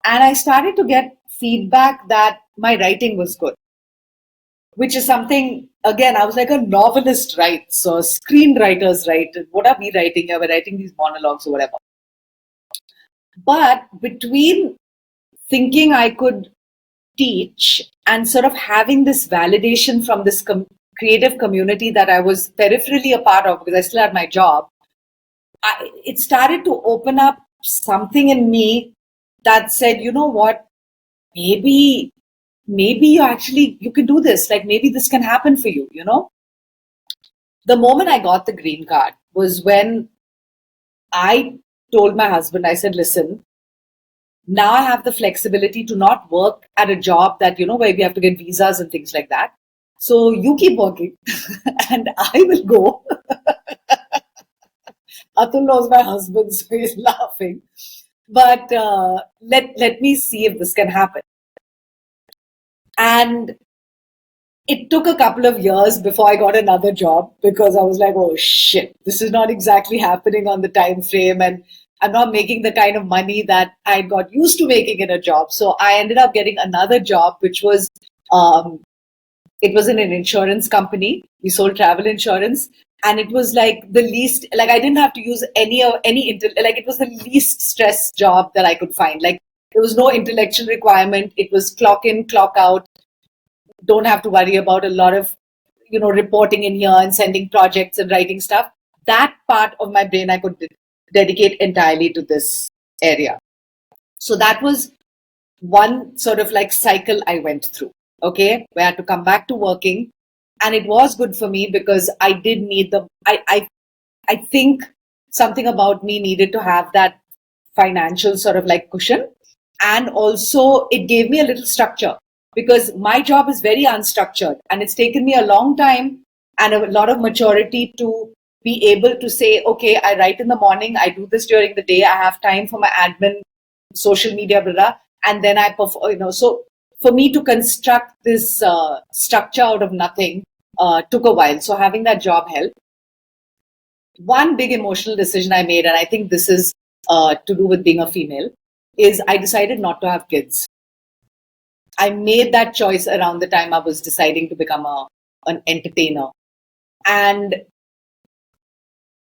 And I started to get feedback that my writing was good, which is something, again, I was like, a novelist writes or screenwriters write. What are we writing here? We're writing these monologues or whatever. But between thinking I could teach and sort of having this validation from this creative community that I was peripherally a part of because I still had my job, it started to open up something in me that said, you know what, maybe you can do this. Like maybe this can happen for you, The moment I got the green card was when I told my husband, I said, listen, now I have the flexibility to not work at a job that, where we have to get visas and things like that. So you keep working and I will go. Atul knows my husband, so he's laughing. But let me see if this can happen. And it took a couple of years before I got another job because I was like, oh shit, this is not exactly happening on the time frame. And I'm not making the kind of money that I got used to making in a job. So I ended up getting another job, which was, it was in an insurance company. We sold travel insurance. And it was like the least, like I didn't have to use like it was the least stress job that I could find. Like there was no intellectual requirement. It was clock in, clock out. Don't have to worry about a lot of, reporting in here and sending projects and writing stuff. That part of my brain I could dedicate entirely to this area. So that was one sort of like cycle I went through, okay, where I had to come back to working. And it was good for me because I did need I think something about me needed to have that financial sort of like cushion. And also it gave me a little structure because my job is very unstructured and it's taken me a long time and a lot of maturity to be able to say, okay, I write in the morning, I do this during the day, I have time for my admin, social media, blah, blah, and then I perform, so for me to construct this structure out of nothing took a while. So having that job helped. One big emotional decision I made, and I think this is to do with being a female, is I decided not to have kids. I made that choice around the time I was deciding to become an entertainer. And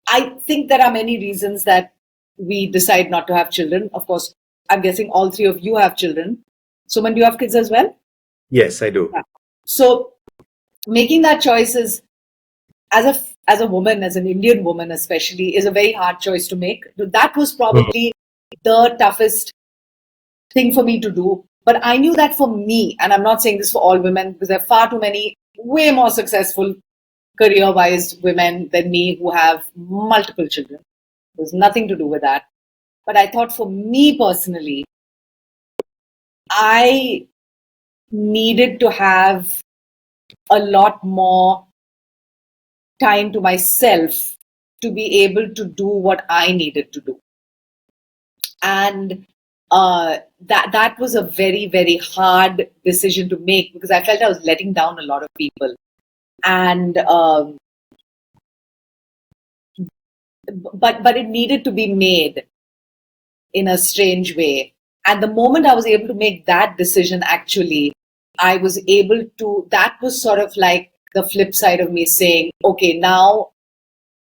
I think there are many reasons that we decide not to have children. Of course, I'm guessing all three of you have children. Suman, do you have kids as well? Yes, I do. Yeah. So making that choice is, as a woman, as an Indian woman especially, is a very hard choice to make. That was probably the toughest thing for me to do. But I knew that for me, and I'm not saying this for all women, because there are far too many way more successful career-wise women than me who have multiple children. There's nothing to do with that. But I thought for me personally, I needed to have a lot more time to myself to be able to do what I needed to do. And that was a very, very hard decision to make, because I felt I was letting down a lot of people. And but it needed to be made in a strange way. And the moment I was able to make that decision, actually, I was able to, that was sort of like the flip side of me saying, okay, now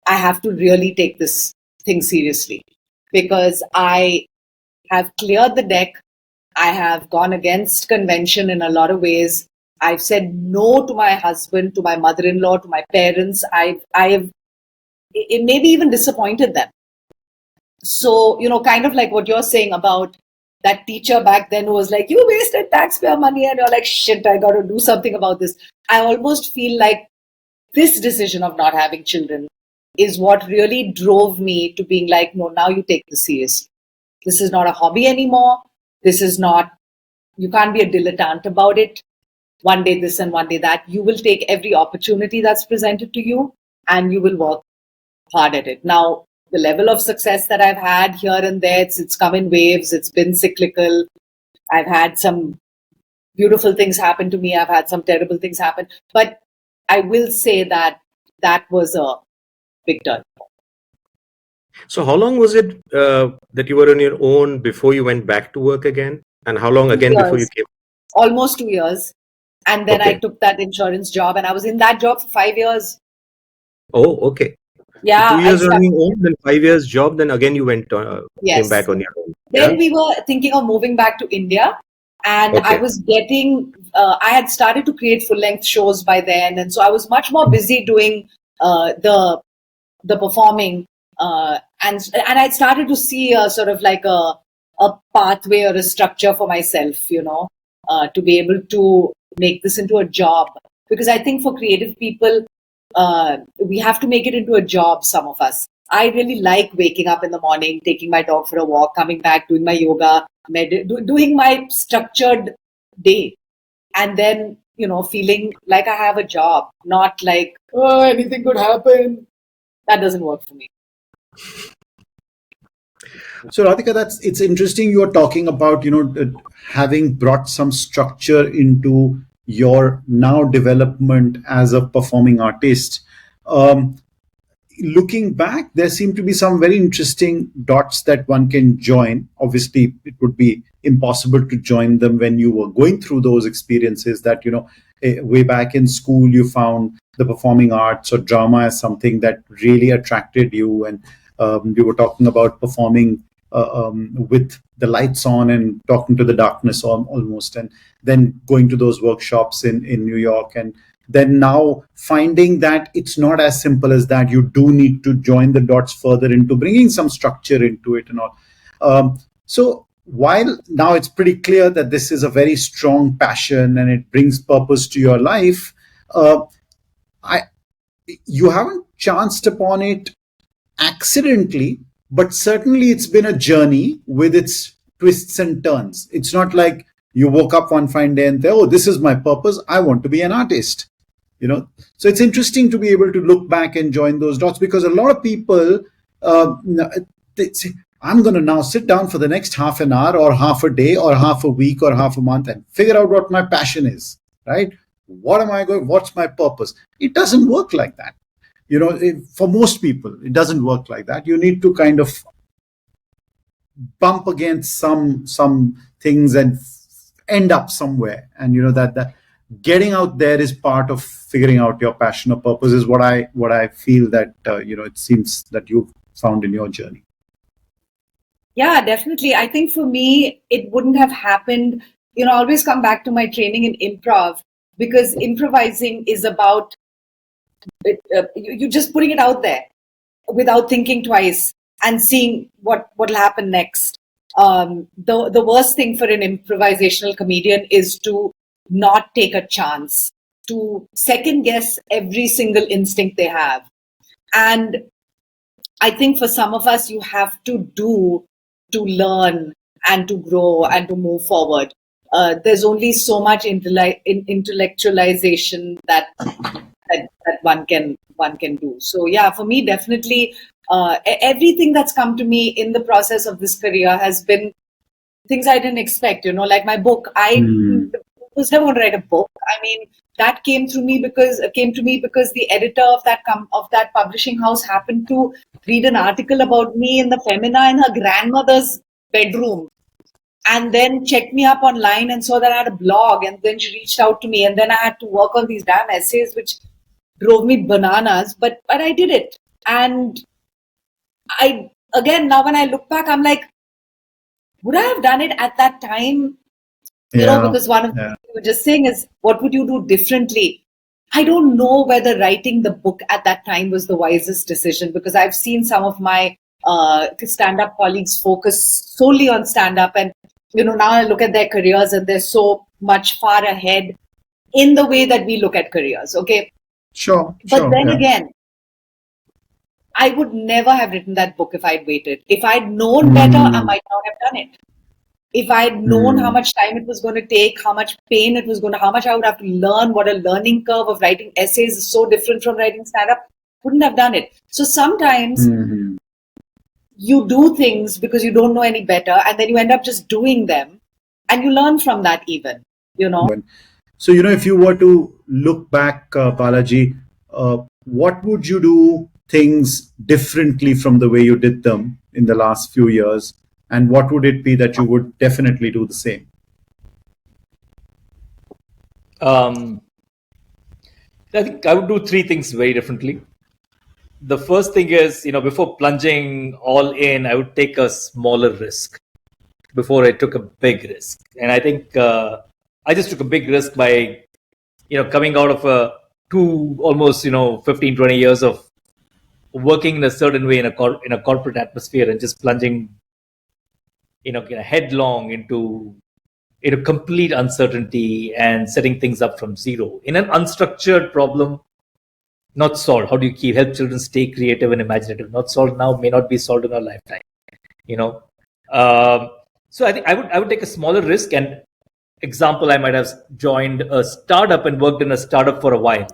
I have to really take this thing seriously, because I have cleared the deck. I have gone against convention in a lot of ways. I've said no to my husband, to my mother-in-law, to my parents. I've maybe even disappointed them. So, kind of like what you're saying about that teacher back then who was like, you wasted taxpayer money, and you're like, shit, I got to do something about this. I almost feel like this decision of not having children is what really drove me to being like, no, now you take this seriously. This is not a hobby anymore. This is not, you can't be a dilettante about it. One day this and one day that. You will take every opportunity that's presented to you and you will work hard at it. Now, the level of success that I've had here and there, it's come in waves. It's been cyclical. I've had some beautiful things happen to me. I've had some terrible things happen. But I will say that that was a big turn. So how long was it that you were on your own before you went back to work again? And how long again before you came? Almost 2 years. And then Okay. I took that insurance job, and I was in that job for 5 years. Oh, okay. Yeah. So 2 years on your own, then 5 years job, then again you went Yes. came back on your own. Then Yeah? we were thinking of moving back to India, and Okay. I was getting, I had started to create full-length shows by then, and so I was much more busy doing the performing, and I started to see a sort of like a pathway or a structure for myself, to be able to make this into a job. Because I think for creative people, we have to make it into a job, some of us. I really like waking up in the morning, taking my dog for a walk, coming back, doing my yoga, doing my structured day. And then, feeling like I have a job, not like, oh, anything could happen. That doesn't work for me. So Radhika, it's interesting you are talking about, having brought some structure into your now development as a performing artist. Looking back, there seem to be some very interesting dots that one can join. Obviously, it would be impossible to join them when you were going through those experiences that, way back in school, you found the performing arts or drama as something that really attracted you. And you were talking about performing with the lights on and talking to the darkness almost, and then going to those workshops in New York, and then now finding that it's not as simple as that. You do need to join the dots further into bringing some structure into it and all. So while now it's pretty clear that this is a very strong passion and it brings purpose to your life, you haven't chanced upon it accidentally, but certainly it's been a journey with its twists and turns. It's not like you woke up one fine day and say, oh, this is my purpose, I want to be an artist. So it's interesting to be able to look back and join those dots, because a lot of people they say, I'm going to now sit down for the next half an hour or half a day or half a week or half a month and figure out what my passion is, right? What's my purpose? It doesn't work like that. For most people, it doesn't work like that. You need to kind of bump against some things and end up somewhere. And that getting out there is part of figuring out your passion or purpose, is what I feel that it seems that you've found in your journey. Yeah, definitely. I think for me, it wouldn't have happened. I always come back to my training in improv, because improvising is about you just putting it out there without thinking twice and seeing what'll happen next. The worst thing for an improvisational comedian is to not take a chance, to second guess every single instinct they have. And I think for some of us, you have to do to learn and to grow and to move forward. There's only so much intellectualization that that one can do. So yeah, for me, definitely, everything that's come to me in the process of this career has been things I didn't expect. Like my book, I was never going to write a book. I mean, that came to me because the editor of that publishing house happened to read an article about me in the Femina in her grandmother's bedroom, and then checked me up online and saw that I had a blog, and then she reached out to me, and then I had to work on these damn essays, which drove me bananas. But I did it, and now when I look back, I'm like, would I have done it at that time? Because one of the things you were just saying is, what would you do differently? I don't know whether writing the book at that time was the wisest decision, because I've seen some of my stand-up colleagues focus solely on stand-up, and now I look at their careers and they're so much far ahead in the way that we look at careers. Okay. Sure. But then again, I would never have written that book if I'd waited. If I'd known better, I might not have done it. If I'd known how much time it was going to take, how much pain it was going to, how much I would have to learn, what a learning curve of writing essays is so different from writing stand-up, wouldn't have done it. So sometimes you do things because you don't know any better, and then you end up just doing them, and you learn from that even, So, if you were to look back, Balaji, what would you do things differently from the way you did them in the last few years? And what would it be that you would definitely do the same? I think I would do three things very differently. The first thing is, before plunging all in, I would take a smaller risk before I took a big risk. And I think I just took a big risk by, coming out of almost 15, 20 years of working in a certain way in a corporate atmosphere, and just plunging headlong into complete uncertainty and setting things up from zero in an unstructured problem, not solved. How do you help children stay creative and imaginative? Not solved now, may not be solved in our lifetime. So I think I would take a smaller risk. And example, I might have joined a startup and worked in a startup for a while.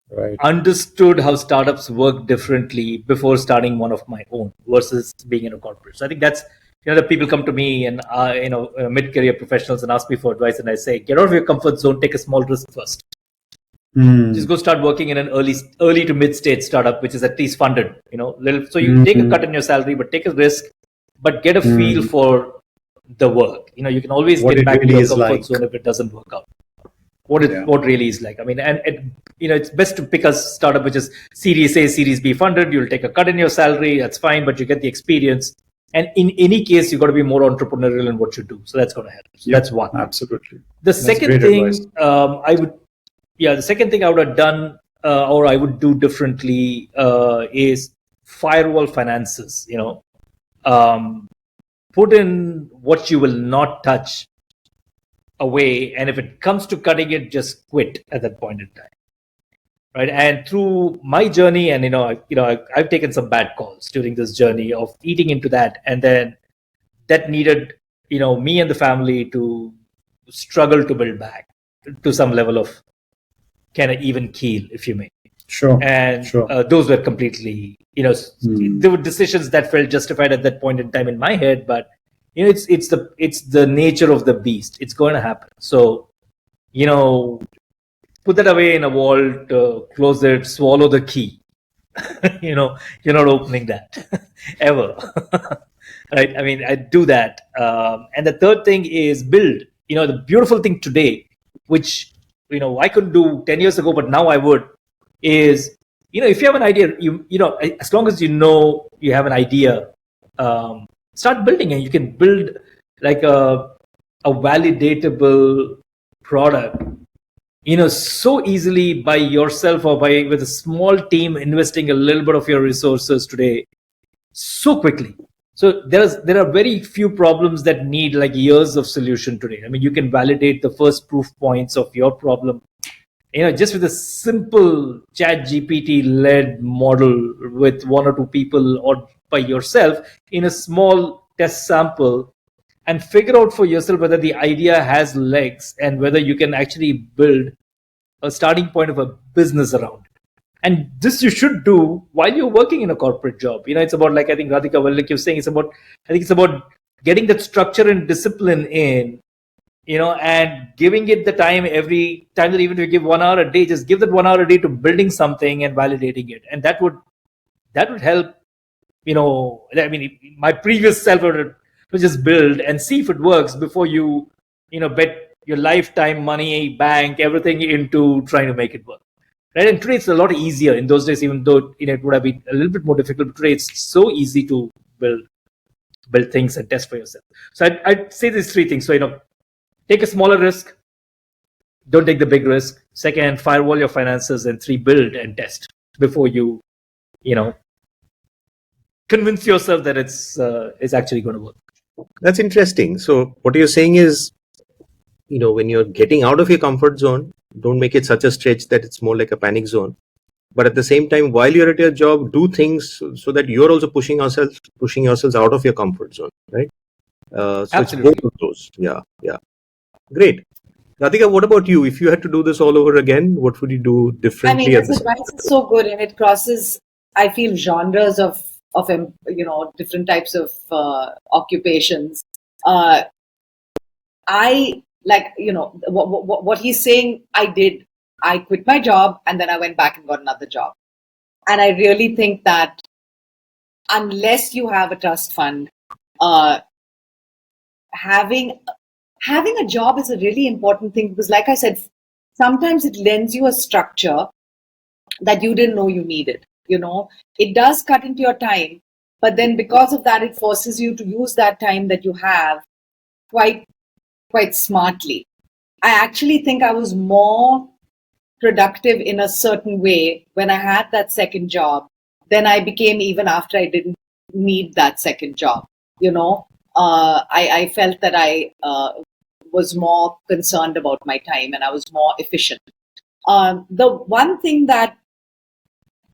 Right. Understood how startups work differently before starting one of my own versus being in a corporate. So I think that's, the people come to me and mid-career professionals and ask me for advice, and I say, get out of your comfort zone, take a small risk first. Just go start working in an early to mid-stage startup, which is at least funded. So you take a cut in your salary, but take a risk, but get a feel for the work. You can always get back to your comfort zone if it doesn't work out. What really is like. I mean, and it's best to pick a startup which is Series A, Series B funded. You'll take a cut in your salary, that's fine, but you get the experience. And in any case, you've got to be more entrepreneurial in what you do. So that's going to help. So that's one. Absolutely. The second thing the second thing I would have done or I would do differently is firewall finances. Put in what you will not touch away, and if it comes to cutting it, just quit at that point in time. Right. And through my journey, and I've taken some bad calls during this journey of eating into that, and then that needed me and the family to struggle to build back to some level of kind of even keel, if you may. Sure. And those were completely there were decisions that felt justified at that point in time in my head, but it's the nature of the beast. It's going to happen. So put that away in a vault, close it, swallow the key. You're not opening that ever. Right? I mean, I do that. And the third thing is build. The beautiful thing today, which I couldn't do 10 years ago, but now I would, is if you have an idea, as long as you have an idea, start building, and you can build like a validatable product so easily by yourself or with a small team investing a little bit of your resources today so quickly. So there are very few problems that need like years of solution today. I mean, you can validate the first proof points of your problem, just with a simple ChatGPT led model with one or two people or by yourself in a small test sample, and figure out for yourself whether the idea has legs and whether you can actually build a starting point of a business around it. And this you should do while you're working in a corporate job. It's about, like, I think Radhika, well, like you're saying, it's about getting that structure and discipline in, and giving it the time every time. That even if you give 1 hour a day, just give that 1 hour a day to building something and validating it. And that would help. I mean, my previous self would just build and see if it works before you bet your lifetime money, bank, everything into trying to make it work. Right? And today it's a lot easier. In those days, even though it would have been a little bit more difficult, but today it's so easy to build things and test for yourself. So I'd say these three things. So, take a smaller risk, don't take the big risk. Second, firewall your finances. And 3, build and test before you convince yourself that it's actually going to work. That's interesting. So what you're saying is, when you're getting out of your comfort zone, don't make it such a stretch that it's more like a panic zone. But at the same time, while you're at your job, do things so that you're also pushing yourselves out of your comfort zone, right? So Absolutely. it's both of those. Yeah. Great. Radhika, what about you? If you had to do this all over again, what would you do differently? This advice is so good, and it crosses, I feel, genres of different types of occupations. I like, what he's saying. I quit my job and then I went back and got another job. And I really think that unless you have a trust fund, having a job is a really important thing, because, like I said, sometimes it lends you a structure that you didn't know you needed. It does cut into your time, but then because of that, it forces you to use that time that you have quite smartly. I actually think I was more productive in a certain way when I had that second job than I became even after I didn't need that second job. I felt that I was more concerned about my time and I was more efficient. The one thing that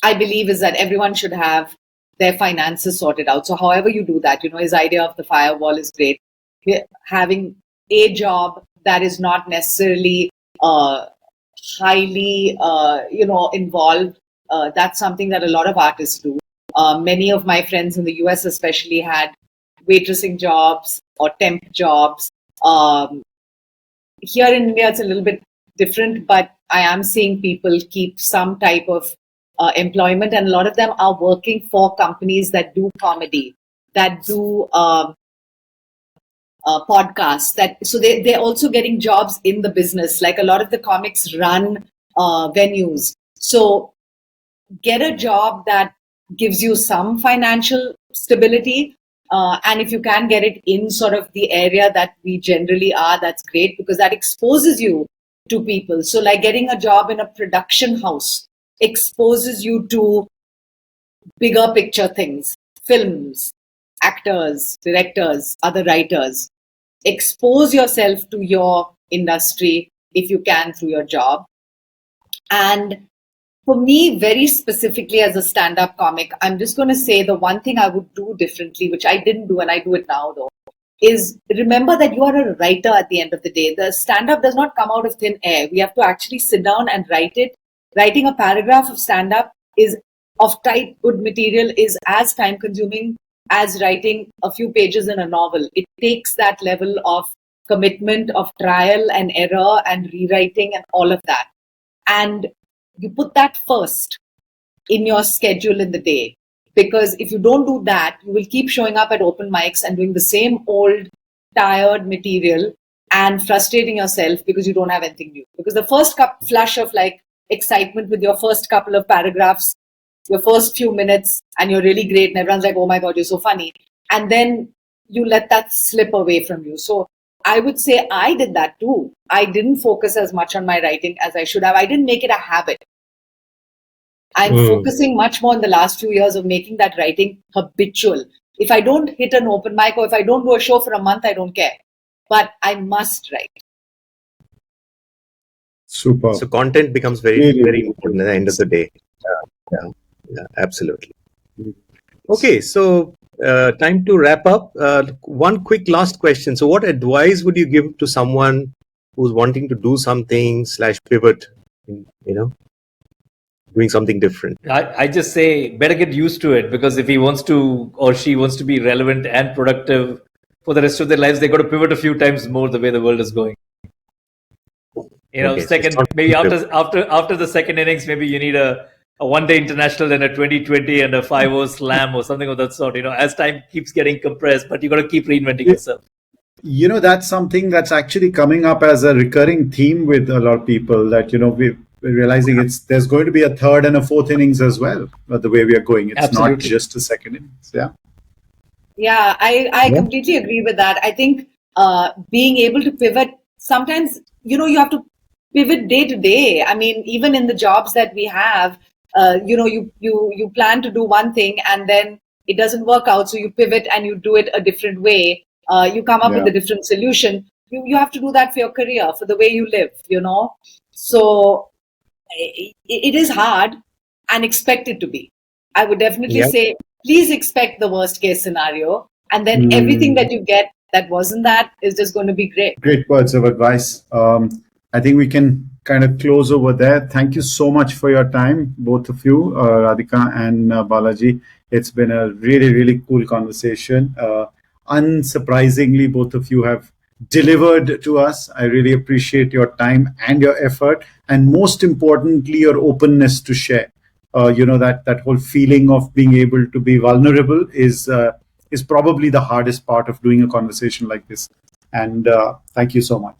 I believe is that everyone should have their finances sorted out. So however you do that, his idea of the firewall is great. Having a job that is not necessarily highly, involved. That's something that a lot of artists do. Many of my friends in the US especially had waitressing jobs or temp jobs. Here in India, it's a little bit different, but I am seeing people keep some type of employment, and a lot of them are working for companies that do comedy, that do podcasts. So they're also getting jobs in the business. Like a lot of the comics run venues. So get a job that gives you some financial stability. And if you can get it in sort of the area that we generally are, that's great, because that exposes you to people. So like getting a job in a production house exposes you to bigger picture things, films, actors, directors, other writers. Expose yourself to your industry if you can through your job. And for me, very specifically as a stand-up comic, I'm just going to say the one thing I would do differently, which I didn't do and I do it now though, is remember that you are a writer at the end of the day. The stand-up does not come out of thin air. We have to actually sit down and write it. Writing a paragraph of stand-up is of tight, good material is as time-consuming as writing a few pages in a novel. It takes that level of commitment, of trial and error and rewriting and all of that. And you put that first in your schedule in the day. Because if you don't do that, you will keep showing up at open mics and doing the same old, tired material and frustrating yourself because you don't have anything new. Because the first flush of like excitement with your first couple of paragraphs, your first few minutes, and you're really great and everyone's like, oh my God, you're so funny. And then you let that slip away from you. So I would say I did that too. I didn't focus as much on my writing as I should have. I didn't make it a habit. I'm focusing much more in the last few years of making that writing habitual. If I don't hit an open mic or if I don't do a show for a month, I don't care. But I must write. Super. So content becomes very, very important at the end of the day. Yeah, absolutely. Okay, so time to wrap up. One quick last question. So what advice would you give to someone who's wanting to do something /pivot doing something different. I just say better get used to it, because if he wants to or she wants to be relevant and productive for the rest of their lives, they got to pivot a few times more the way the world is going. Okay, so Second, it's not maybe different. after the second innings, maybe you need a one-day international and a 2020 and a 5-over slam or something of that sort. As time keeps getting compressed, but you got to keep reinventing yourself. That's something that's actually coming up as a recurring theme with a lot of people, that we're realizing there's going to be a third and a fourth innings as well, the way we are going. It's not Absolutely. just a second innings. Yeah, I Yeah. completely agree with that. I think being able to pivot, sometimes, you have to pivot day to day. I mean, even in the jobs that we have, you plan to do one thing and then it doesn't work out. So you pivot and you do it a different way. You come up with a different solution. You have to do that for your career, for the way you live, So it is hard, and expect it to be. I would definitely Yeah. say, please expect the worst case scenario, and then everything that you get that wasn't that is just going to be great. Great words of advice. I think we can kind of close over there. Thank you so much for your time, both of you, Radhika and Balaji. It's been a really, really cool conversation. Unsurprisingly, both of you have delivered to us. I really appreciate your time and your effort, and most importantly, your openness to share. That whole feeling of being able to be vulnerable is probably the hardest part of doing a conversation like this. And thank you so much.